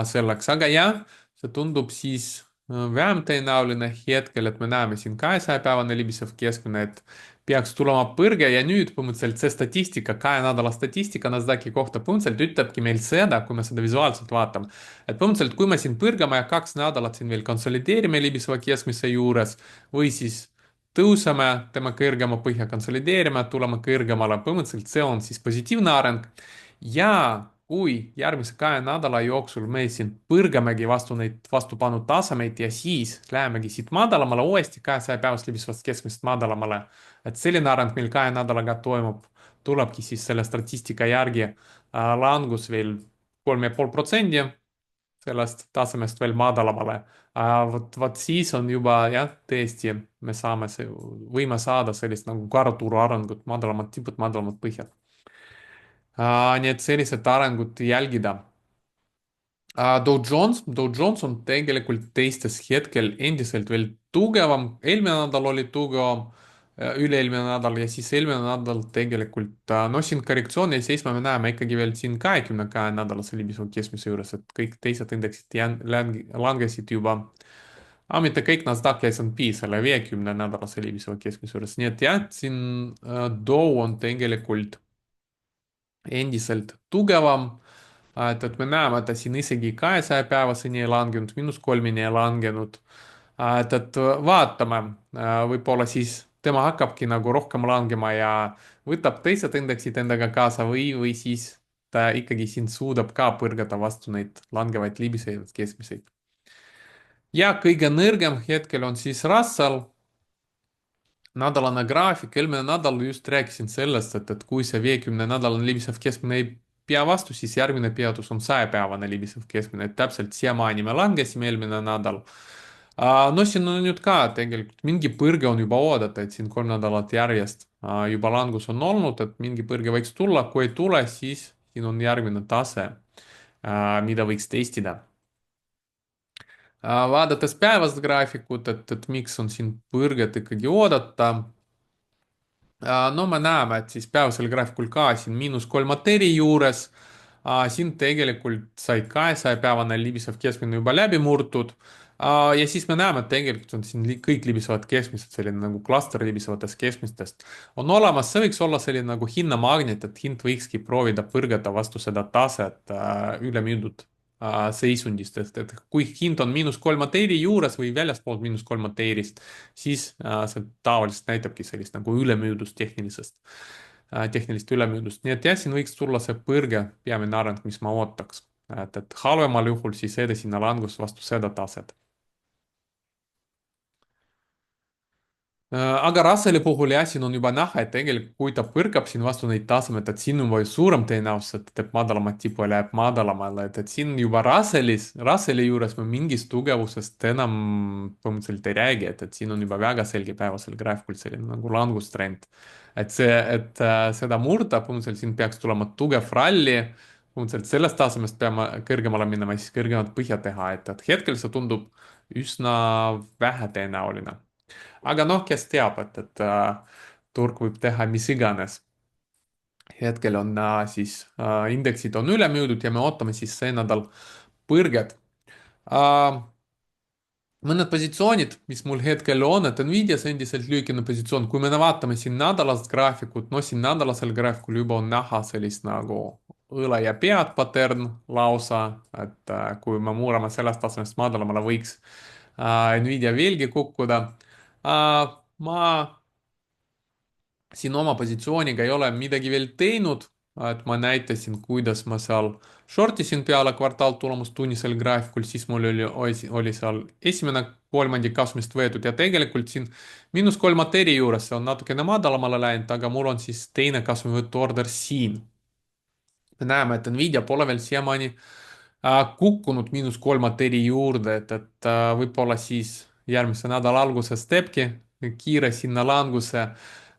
selleks, aga jah, see tundub siis vähem tõenäoline hetkel, et me näeme siin 200-päevane libisev keskmine, et peaks tulema põrge ja nüüd põhimõtteliselt see statistika, 2 nädala statistika NASDAQi kohta põhimõtteliselt ütlebki meil seda, kui me seda visuaalselt vaatame. et põhimõtteliselt, kui me siin põrgame ja 2 nädalat siin veel konsolideerime libiseva keskmise juures või siis tõuseme tema kõrgema põhja, konsolideerime, tuleme kõrgemale, põhimõtteliselt see on siis positiivne areng ja kui järgmise 2 nädala jooksul me siin põrgamegi vastu neid vastupanu tasemeid ja siis lähemegi siit madalamale uuesti 200-päevast libisevast keskmisest madalamale, et selline areng meil 2 nädalaga toimub, tulebki siis selle statistika järgi langus veel 3,5% sellest tasemest veel madalamale. vot siis on juba jah, tõesti, me saame, võime saada sellist nagu karuturu arengut, madalamad tipud, madalamad põhjad. nii et sellised arengud jälgida. Dow Jones on tegelikult teistes hetkel endiselt veel tugevam, eelmine nädal oli tugevam, üle-eelmine nädal ja siis eelmine nädal tegelikult, no siin korrektsiooni seisma me näeme ikkagi veel siin 22 nädalase libiseva keskmise juures, et kõik teised indeksid langesid juba, aga mitte kõik NASDAQ ja S&P selle 50 nädalase libiseva keskmise juures, nii et jah, siin Dow on tegelikult endiselt tugevam. Et me näeme, et ta siin isegi 200-päevaseni ei langenud, -3-ni ei langenud. Et vaatame, võib-olla siis tema hakkabki nagu rohkem langema ja võtab teised indeksid endaga kaasa või siis ta ikkagi siin suudab ka põrgata vastu neid langevaid libiseid keskmiseid. ja kõige nõrgem hetkel on siis Russell, nädalane graafik. Eelmine nädal just rääkisin sellest, et kui see 50-nädalane libisev keskmine ei pea vastu, siis järgmine peatus on 100-päevane libisev keskmine, et täpselt siiamaani me langesime eelmine nädal. No siin on nüüd ka tegelikult mingi põrge on juba oodata, et siin 3 nädalat järjest juba langus on olnud, et mingi põrge võiks tulla, kui ei tule, siis siin on järgmine tase, mida võiks testida. Vaadates päevast graafikut, et miks on siin põrget ikkagi oodata. No me näeme, et siis päevasel graafikul ka siin -3 arteeri juures. Siin tegelikult sai 200-päevane libisev keskmine juba läbi murtud. Ja siis me näeme, et tegelikult on siin kõik libisevad keskmised, selline nagu klaster libisevatest keskmistest on olemas. See võiks olla selline nagu hinnamagnet, et hind võikski proovida põrgata vastu seda taset ülemüüdud seisundist, et kui hind on -3 arteeri juures või väljaspool -3 arteerist, siis see tavaliselt näitabki sellist nagu ülemüüdust tehnilist ülemüüdust. Nii et jah, siin võiks tulla see põrge, peamine areng, mis ma ootaks. Et halvemal juhul siis edasine langus vastu seda taset. Aga Russelli puhul jah, siin on juba näha, et tegelikult kui ta põrkab siin vastu neid tasemed, et siin on palju suurem tõenäosus, et teeb madalamat tippu ja läheb madalamale, et siin juba Russelli juures me mingist tugevusest enam põhimõtteliselt ei räägi, et siin on juba väga selge päevasel graafikul selline nagu langustrend. Et seda murda, põhimõtteliselt siin peaks tulema tugev ralli, põhimõtteliselt sellest tasemest peame kõrgemale minema ja siis kõrgemat põhja teha, et hetkel see tundub üsna vähetõenäoline. Aga noh, kes teab, et turg võib teha mis iganes. hetkel on indeksid on üle müüdud ja me ootame siis see nädal põrget. Äh, mõned positsioonid, mis mul hetkel on, et Nvidias endiselt lühikene positsioon, kui me vaatame siin nädalast graafikut, no siin nädalasel graafikul juba on näha sellist nagu õla ja pead patern lausa, et kui me murrame sellest tasemest madalamale, võiks Nvidia veelgi kukkuda. Ma siin oma positsiooniga ei ole midagi veel teinud, et ma näitasin, kuidas ma seal shortisin peale kvartaaltulemust tunnisel graafikul, siis mul oli seal esimene kolmandik kasumist võetud ja tegelikult siin -3 arteeri juures see on natukene madalamale läinud, aga mul on siis teine kasumivõtu order siin. Me näeme, et Nvidia pole veel siiamaani kukkunud -3 arteeri juurde, et võib-olla siis järgmise nädala alguses teebki kiire sinna languse.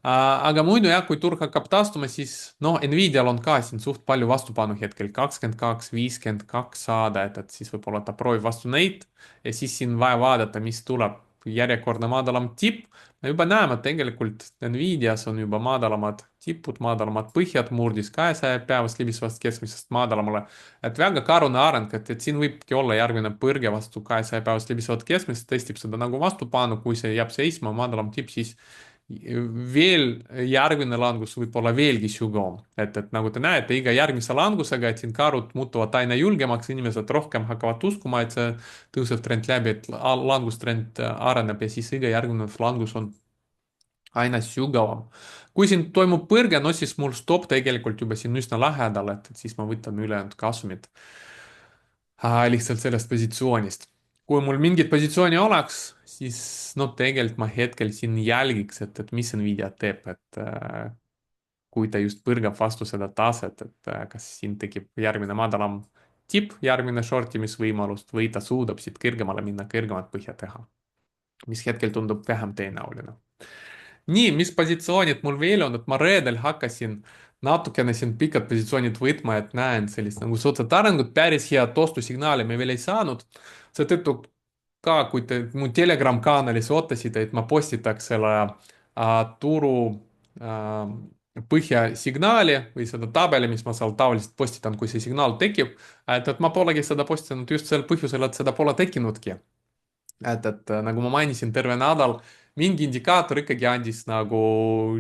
Aga muidu jah, kui turg hakkab taastuma, siis noh, Nvidial on ka siin suht palju vastupanu hetkel, 22, 52 saada, et siis võib-olla ta proovib vastu neid ja siis siin vaja vaadata, mis tuleb. Järjekordne madalam tipp. me juba näeme, et tegelikult Nvidias on juba madalamad tipud, madalamad põhjad, murdis 200-päevast libisevast keskmisest madalamale. et väga karune areng, et siin võibki olla järgmine põrge vastu 200-päevast libisevat keskmist, testib seda nagu vastupanu, kui see jääb seisma, madalam tipp, siis veel järgmine langus võib olla veelgi sügavam, et nagu te näete, iga järgmise langusega, et siin karud muutuvad aina julgemaks, inimesed rohkem hakkavad uskuma, et see tõusev trend läbi, et langustrend areneb ja siis iga järgmine langus on aina sügavam. kui siin toimub põrge, no siis mul stopp tegelikult juba siin üsna lähedal, et siis ma võtan ülejäänud kasumit lihtsalt sellest positsioonist. kui mul mingit positsiooni oleks, siis no tegelikult ma hetkel siin jälgiks, et mis Nvidia teeb, et kui ta just põrgab vastu seda taset, et kas siin tekib järgmine madalam tipp, järgmine shortimisvõimalust või ta suudab siit kõrgemale minna, kõrgemat põhja teha, mis hetkel tundub vähem tõenäoline. nii, mis positsioonid mul veel on, et ma reedel hakkasin natukene siin pikad positsioonid võtma, et näen sellist nagu soodsat arengut, päris head ostusignaali me veel ei saanud. seetõttu ka, kui te mu Telegram-kanalis ootasite, et ma postitaks selle turu äh, põhjasignaali või seda tabeli, mis ma seal tavaliselt postitan, kui see signaal tekib, et ma polegi seda postitanud just sel põhjusel, et seda pole tekkinudki. et nagu ma mainisin, terve nädal mingi indikaator ikkagi andis nagu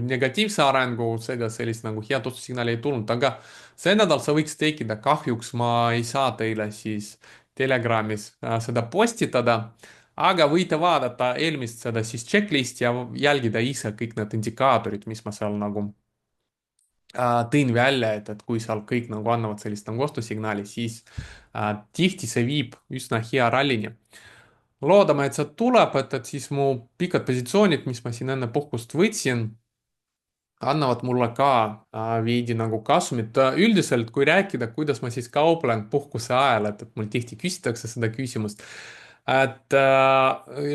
negatiivse arengu, seega sellist nagu head otsussignaali ei tulnud, aga see nädal see võiks tekkida. Kahjuks ma ei saa teile siis Telegramis seda postitada, aga võite vaadata eelmist seda siis checklist'i ja jälgida ise kõik need indikaatorid, mis ma seal nagu tõin välja, et kui seal kõik nagu annavad sellist nagu ostusignaali, siis tihti see viib üsna hea rallini. loodame, et see tuleb, et siis mu pikad positsioonid, mis ma siin enne puhkust võtsin, annavad mulle ka veidi nagu kasumit. Üldiselt, kui rääkida, kuidas ma siis kauplen puhkuse ajal, et mul tihti küsitakse seda küsimust, et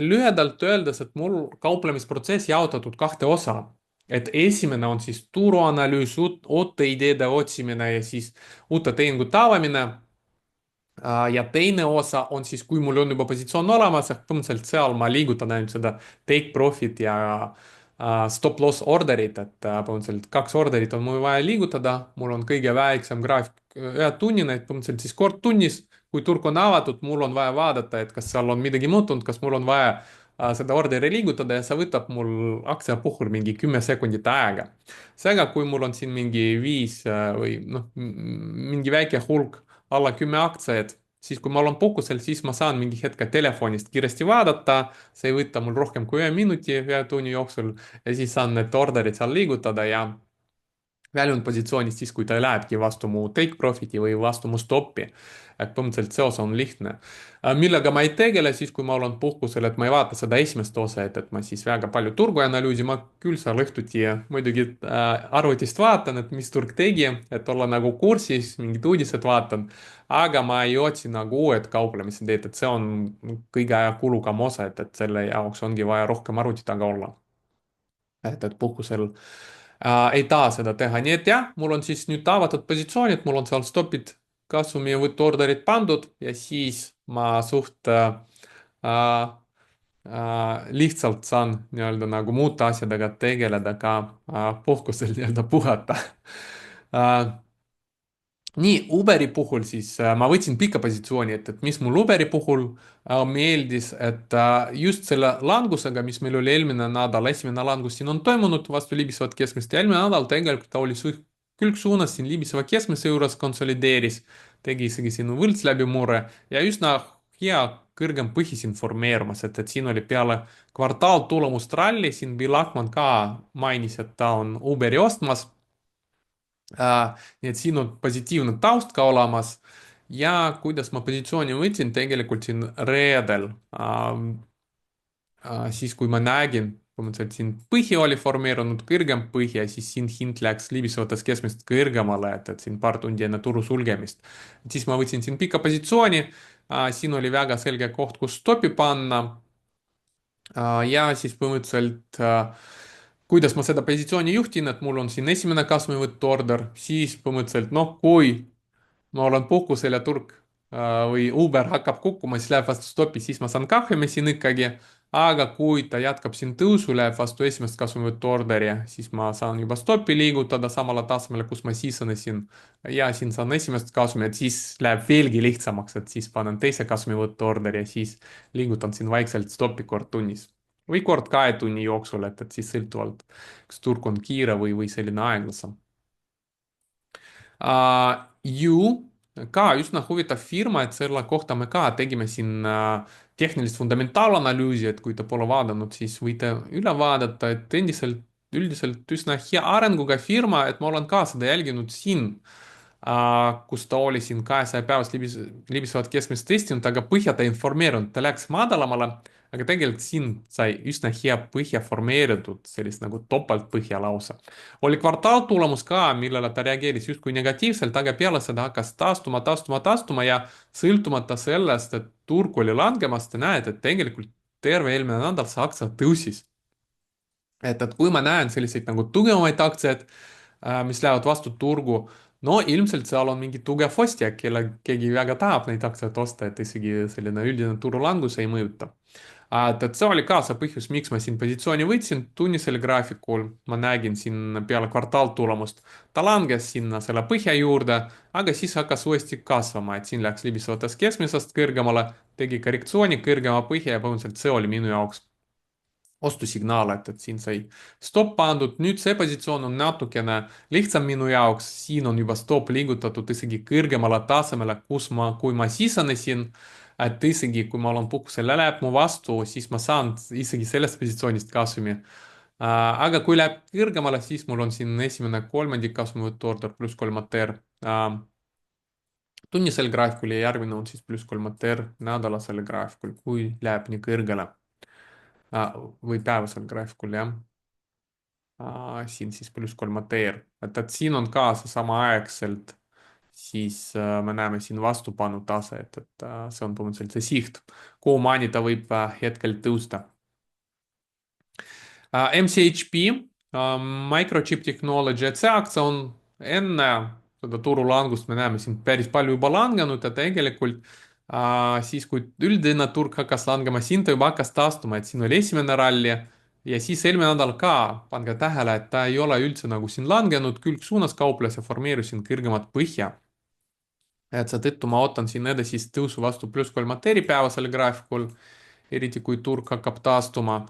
lühidalt öeldes, et mul kauplemisprotsess jaotatud kahte osa. Et esimene on siis turuanalüüs, uute ideede otsimine ja siis uute tehingute avamine. Ja teine osa on siis, kui mul on juba positsioon olemas, ehk põhimõtteliselt seal ma liigutan ainult seda take profit ja stop loss orderit, et põhimõtteliselt kaks orderit on mul vaja liigutada, mul on kõige väiksem graafik ühetunnine, et põhimõtteliselt siis kord tunnis, kui turg on avatud, mul on vaja vaadata, et kas seal on midagi muutunud, kas mul on vaja seda orderi liigutada ja see võtab mul aktsia puhul mingi 10 sekundit aega. seega, kui mul on siin mingi viis või noh, mingi väike hulk alla 10 aktsiat, siis kui ma olen puhkusel, siis ma saan mingi hetk telefonist kiiresti vaadata, see ei võta mul rohkem kui 1 minuti 1 tunni jooksul ja siis saan need orderid seal liigutada ja väljund positsioonist siis, kui ta lähebki vastu mu take profit'i või vastu mu stoppi. et põhimõtteliselt see osa on lihtne. millega ma ei tegele siis, kui ma olen puhkusel, et ma ei vaata seda esimest osa, et ma siis väga palju turgu ei analüüsi, ma küll seal õhtuti muidugi arvutist vaatan, et mis turg tegi, et olla nagu kursis, mingid uudised vaatan, aga ma ei otsi nagu uued kauplemise teed, et see on kõige ajakulukam osa, et selle jaoks ongi vaja rohkem arvuti taga olla. et puhkusel ei taha seda teha, nii et jah, mul on siis nüüd avatud positsioonid, mul on seal stopid, kasumivõtuorderid pandud ja siis ma suht lihtsalt saan nii-öelda nagu muude asjadega tegeleda ka puhkusel nii-öelda puhata nii, Uberi puhul siis ma võtsin pika positsiooni, et mis mul Uberi puhul meeldis, et just selle langusega, mis meil oli eelmine nädal, esimene langus siin on toimunud vastu libisevat keskmist ja eelmine nädal tegelikult ta oli külgsuunas siin libiseva keskmise juures, konsolideeris, tegi isegi siin võlts läbimurre ja üsna hea kõrgem põhis informeerumas, et siin oli peale kvartaaltulemust ralli, siin Bill Ackman ka mainis, et ta on Uberi ostmas. Nii et siin on positiivne taust ka olemas ja kuidas ma positsiooni võtsin, tegelikult siin reedel, siis kui ma nägin, põhimõtteliselt siin põhi oli formeerunud, kõrgem põhi ja siis siin hind läks libisevates keskmist kõrgemale, et siin paar tundi enne turu sulgemist. siis ma võtsin siin pika positsiooni, siin oli väga selge koht, kus stopi panna. ja siis põhimõtteliselt kuidas ma seda positsiooni juhtin, et mul on siin esimene kasumivõtu order, siis põhimõtteliselt noh, kui ma olen puhkusel ja turg või Uber hakkab kukkuma, siis läheb vastu stopi, siis ma saan kahjumi siin ikkagi. aga kui ta jätkab siin tõusu, läheb vastu esimest kasumivõtu orderi, siis ma saan juba stopi liigutada samale tasemele, kus ma sisenesin. ja siin saan esimest kasumi, et siis läheb veelgi lihtsamaks, et siis panen teise kasumivõtu orderi ja siis liigutan siin vaikselt stopi kord tunnis või kord 2 tunni jooksul, et siis sõltuvalt, kas turg on kiire või selline aeglasem. Ju ka üsna huvitav firma, et selle kohta me ka tegime siin tehnilist fundamentaalanalüüsi, et kui te pole vaadanud, siis võite üle vaadata, et endiselt üldiselt üsna hea arenguga firma, et ma olen ka seda jälginud siin, kus ta oli siin 200 päevas libisevat keskmist testinud, aga põhja ta ei informeerinud, ta läks madalamale, aga tegelikult siin sai üsna hea põhja formeeritud, sellist nagu topeltpõhja lausa. oli kvartaaltulemus ka, millele ta reageeris justkui negatiivselt, aga peale seda hakkas taastuma ja sõltumata sellest, et turg oli langemas, te näete, et tegelikult terve eelmine nädal see aktsia tõusis. et kui ma näen selliseid nagu tugevamaid aktsiaid, mis lähevad vastu turgu, no ilmselt seal on mingi tugev ostja, kelle keegi väga tahab neid aktsiaid osta, et isegi selline üldine turulangus ei mõjuta. et see oli ka see põhjus, miks ma siin positsiooni võtsin tunnisel graafikul, ma nägin siin peale kvartaaltulemust, ta langes sinna selle põhja juurde, aga siis hakkas uuesti kasvama, et siin läks libisevatest keskmisest kõrgemale, tegi korrektsiooni kõrgema põhja ja põhimõtteliselt see oli minu jaoks ostusignaale, et siin sai stopp pandud, nüüd see positsioon on natukene lihtsam minu jaoks, siin on juba stopp liigutatud isegi kõrgemale tasemele, kui ma sisenesin, et isegi kui ma olen puhkusel ja läheb mu vastu, siis ma saan isegi sellest positsioonist kasumi. Aga kui läheb kõrgemale, siis mul on siin esimene kolmandik kasumivõtuorder pluss 3 ATR tunnisel graafikul ja järgmine on siis pluss 3 ATR nädalasel graafikul, kui läheb nii kõrgele või päevasel graafikul, jah. Siin siis pluss 3 ATR, et siin on ka see samaaegselt, siis me näeme siin vastupanu tase, et see on põhimõtteliselt see siht, kuhumaani ta võib hetkel tõusta. MCHP, Microchip Technology, et see aktsia on enne seda turulangust, me näeme siin päris palju juba langenud ja tegelikult siis, kui üldine turg hakkas langema, siin ta juba hakkas taastuma, et siin oli esimene ralli ja siis eelmine nädal ka, pange tähele, et ta ei ole üldse nagu siin langenud, külg suunas kauples ja formeerus siin kõrgemat põhja. Et seetõttu ma ootan siin edasist tõusu vastu pluss 3 päevasel graafikul, eriti kui turg hakkab taastuma.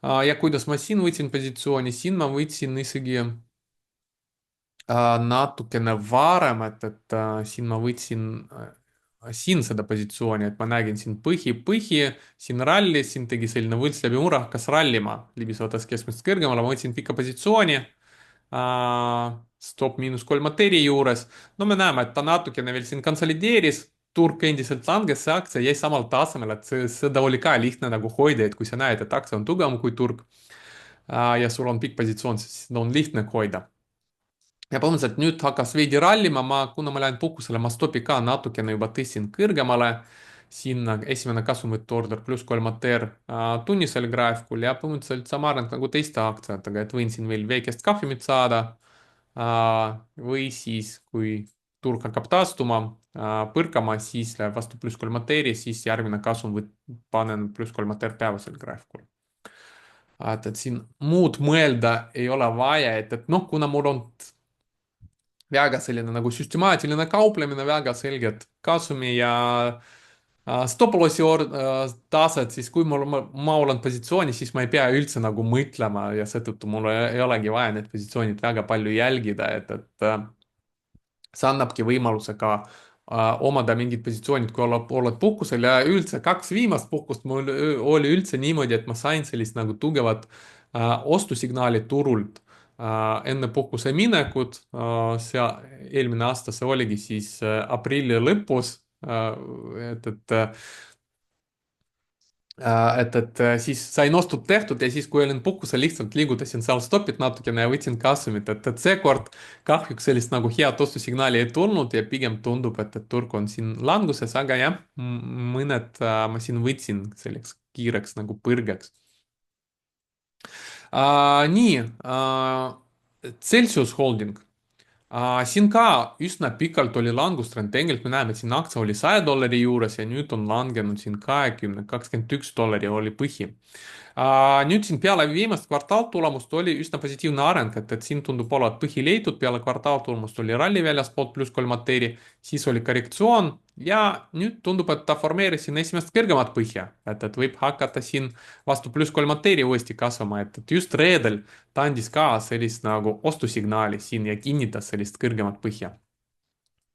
Ja kuidas ma siin võtsin positsiooni, siin ma võtsin isegi natukene varem, et siin ma võtsin siin seda positsiooni, et ma nägin siin põhi, siin rallis, siin tegi selline võlts läbi murra, hakkas rallima, libisvatas keskmisest kõrgemale, ma võtsin pika positsiooni, stopp miinus 3 mateeria juures. No me näeme, et ta natukene veel siin konsolideeris, turg endiselt langes, see aktsia jäi samal tasemel, et seda oli ka lihtne nagu hoida, et kui sa näed, et aktsia on tugevam kui turg ja sul on pikk positsioon, siis seda on lihtne hoida. Ja põhimõtteliselt nüüd hakkas veidi rallima, kuna ma lähen puhkusele, ma stopi ka natukene juba tõstsin kõrgemale, sinna esimene kasumvõtuorder pluss 3 ATR tunnisel graafikul ja põhimõtteliselt sama areng nagu teiste aktsiatega, et võin siin veel väikest kahjumit saada või siis, kui turg hakkab taastuma, põrkama, siis läheb vastu pluss 3 ATR-i, siis järgmine kasum panen pluss 3 ATR päevasel graafikul. Et siin muud mõelda ei ole vaja, et noh, kuna mul on väga selline nagu süstemaatiline kauplemine, väga selged kasumi ja stop-lossi tased, siis kui ma olen positsioonis, siis ma ei pea üldse nagu mõtlema ja seetõttu mul ei olegi vaja need positsioonid väga palju jälgida, et see annabki võimaluse ka omada mingid positsioonid, kui oled puhkusel ja üldse 2 viimast puhkust mul oli üldse niimoodi, et ma sain sellist nagu tugevat ostusignaali turult enne puhkuse minekut. See eelmine aasta see oligi siis aprilli lõpus, et siis sain ostud tehtud ja siis, kui olin puhkusel, lihtsalt liigutasin seal stopid natukene ja võtsin kasumit, et seekord kahjuks sellist nagu head ostusignaali ei tulnud ja pigem tundub, et turg on siin languses, aga jah, mõned ma siin võtsin selleks kiireks nagu põrgeks. Nii, Celsius Holding. Siin ka üsna pikalt oli langustrend, tegelikult me näeme, et siin aktsia oli $100 juures ja nüüd on langenud siin 20, $21 oli põhi. Nüüd siin peale viimast kvartaaltulemust oli üsna positiivne areng, et siin tundub olevat põhi leitud, peale kvartaaltulemust oli ralli väljaspoolt pluss 3 ATR-i, siis oli korrektsioon ja nüüd tundub, et ta formeeris siin esimest kõrgemat põhja, et võib hakata siin vastu pluss 3 ATR-i uuesti kasvama, et just reedel ta andis ka sellist nagu ostusignaali siin ja kinnitas sellist kõrgemat põhja.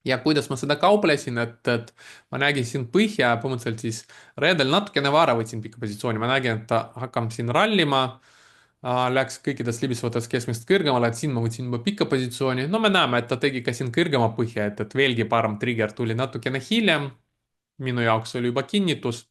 Ja kuidas ma seda kauplesin, et ma nägin siin põhja põhimõtteliselt siis reedel natukene vara võtsin pikka positsiooni, ma nägin, et ta hakkab siin rallima, läks kõikidest libisvatest keskmist kõrgemale, et siin ma võtsin juba pikka positsiooni, no me näeme, et ta tegi ka siin kõrgema põhja, et veelgi parem trigger tuli natukene hiljem, minu jaoks oli juba kinnitus.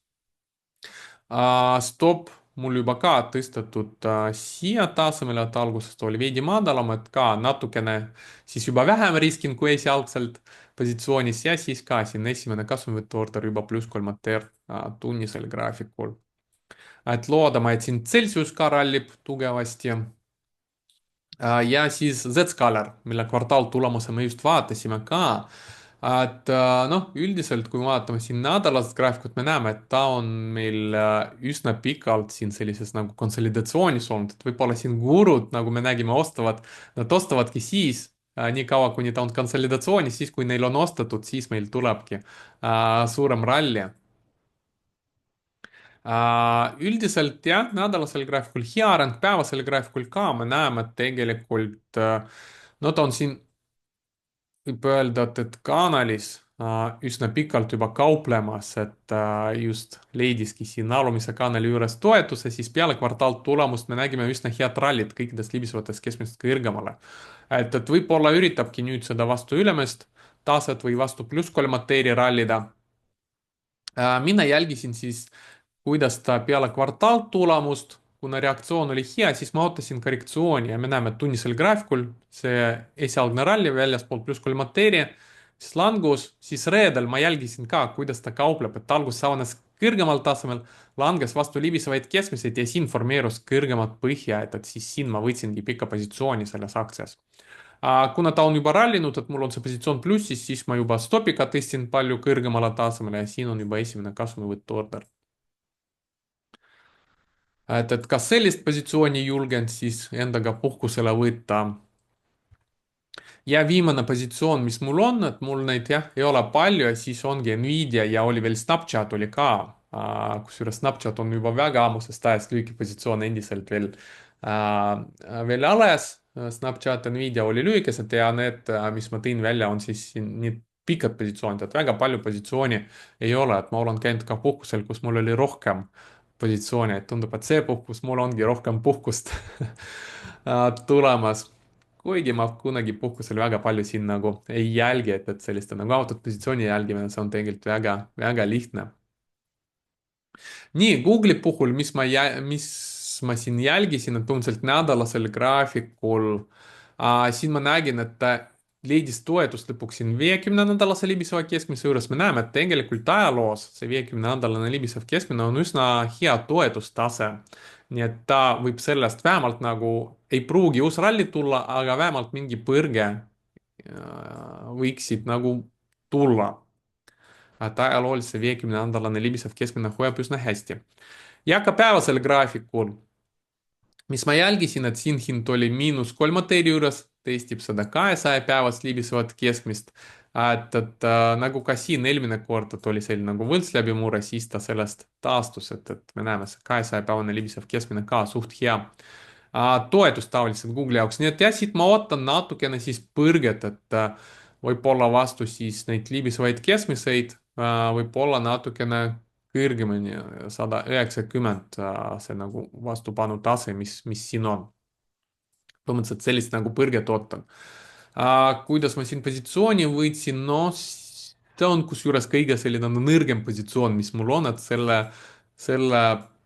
Stop mul juba ka tõstetud siia tasemele, et alguses ta oli veidi madalam, et ka natukene siis juba vähem riskin kui esialgselt positsioonis ja siis ka siin esimene kasumivõtuorder juba pluss 3 ATR tunnisel graafikul. Et loodame, et siin Celsius ka rallib tugevasti. Ja siis Zscaler, mille kvartaaltulemuse me just vaatasime ka. Et noh, üldiselt kui me vaatame siin nädalast graafikut, me näeme, et ta on meil üsna pikalt siin sellises nagu konsolidatsioonis olnud, et võib-olla siin gurud, nagu me nägime, nad ostavadki siis, nii kaua, kuni ta on konsolidatsioonis, siis kui neil on ostetud, siis meil tulebki suurem ralli. Üldiselt jah, nädalasel graafikul hea areng, päevasel graafikul ka me näeme, et tegelikult no ta on siin, võib öelda, et kanalis üsna pikalt juba kauplemas, et just leidiski siin alumise kanali juures toetuse, siis peale kvartaaltulemust me nägime üsna head rallit kõikidest libisevatest keskmisest kõrgemale. Et võib-olla üritabki nüüd seda vastu ülemist taset või vastu pluss 3 rallida. Mina jälgisin siis, kuidas ta peale kvartaaltulemust, kuna reaktsioon oli hea, siis ma ootasin korrektsiooni ja me näeme, et tunnisel graafikul see esialgne ralli väljaspool pluss 3 siis langus, siis reedel ma jälgisin ka, kuidas ta kaupleb, et alguses avanes kõrgemal tasemel, langes vastu libisevaid keskmiseid ja siin formeerus kõrgemat põhja, et siis siin ma võtsingi pika positsiooni selles aktsias. Kuna ta on juba rallinud, et mul on see positsioon plussis, siis ma juba stopiga tõstsin palju kõrgemale tasemele ja siin on juba esimene kasumivõtu order. Et kas sellist positsiooni julgen siis endaga puhkusele võtta? Ja viimane positsioon, mis mul on, et mul neid jah, ei ole palju ja siis ongi Nvidia ja oli veel Snapchat oli ka. Kusjuures Snapchat on juba väga ammusest ajast lühike positsioon endiselt veel alles. Snapchat ja Nvidia oli lühikesed ja need, mis ma tõin välja, on siis siin nii pikad positsioonid, et väga palju positsiooni ei ole, et ma olen käinud ka puhkusel, kus mul oli rohkem positsiooni, et tundub, et see puhkus, mul ongi rohkem puhkust tulemas. kuigi ma kunagi puhkusel väga palju siin nagu ei jälgi, et selliste nagu avatud positsiooni jälgimine, see on tegelikult väga, väga lihtne. nii, Google'i puhul, mis ma siin jälgisin, et põhimõtteliselt nädalasel graafikul siin ma nägin, et ta leidis toetust lõpuks siin 50 nädalase libiseva keskmise juures. Me näeme, et tegelikult ajaloos see 50 nädalane libisev keskmine on üsna hea toetustase. nii et ta võib sellest vähemalt nagu, ei pruugi uus ralli tulla, aga vähemalt mingi põrge võiksid nagu tulla. Et ajaloolise 50 nädalane libisev keskmine hoiab üsna hästi. Ja ka päevasel graafikul, mis ma jälgisin, et siin hind oli -3 juures, testib seda 200 päevast libisevat keskmist. Nagu ka siin eelmine kord, et oli selline nagu võlts läbimurre, siis ta sellest taastus, et me näeme, see 200-päevane libisev keskmine ka suht hea toetus tavaliselt Google'i jaoks. Nii et jah, siit ma ootan natukene siis põrget, et võib-olla vastu siis neid libisevaid keskmiseid, võib-olla natukene kõrgemini, 190 see nagu vastupanu tase, mis siin on. Põhimõtteliselt sellist nagu põrget ootan. Kuidas ma siin positsiooni võitsin, no see on kusjuures kõige selline nõrgem positsioon, mis mul on, et selle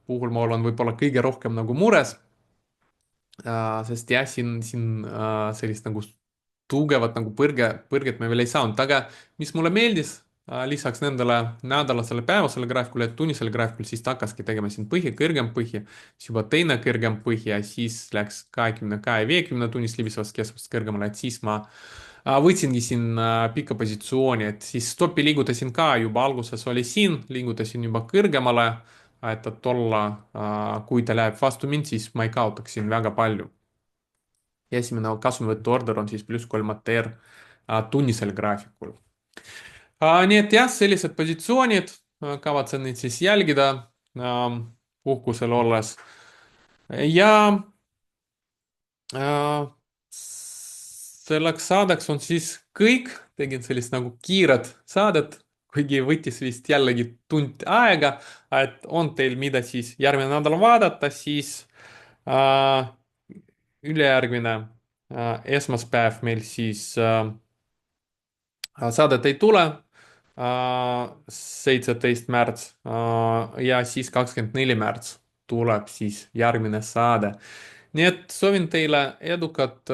puhul ma olen võib-olla kõige rohkem nagu mures. Sest jah, siin sellist nagu tugevat nagu põrget me veel ei saanud, aga mis mulle meeldis lisaks nendele nädalasele päevasele graafikule, tunnisele graafikule, siis ta hakkaski tegema siin kõrgem põhi, siis juba teine kõrgem põhi ja siis läks 22 ja 50 tunnist libisevast keskmisest kõrgemale, et siis ma võtsingi siin pika positsiooni, et siis stopi liigutasin ka juba alguses oli siin, liigutasin juba kõrgemale, et olla, kui ta läheb vastu mind, siis ma ei kaotaks siin väga palju. ja esimene kasumivõtu order on siis +3 tunnisel graafikul. Nii et jah, sellised positsioonid, kavatsen neid siis jälgida puhkusel olles. Ja selleks saadeks on siis kõik, tegin sellist nagu kiiret saadet, kuigi võttis vist jällegi tund aega, et on teil mida siis järgmine nädal vaadata, siis ülejärgmine esmaspäev meil siis saadet ei tule, 17 märts ja siis 24 märts tuleb siis järgmine saade. nii et soovin teile edukat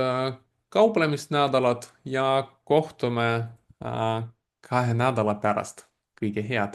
kauplemisnädalat ja kohtume 2 nädala pärast. kõige head!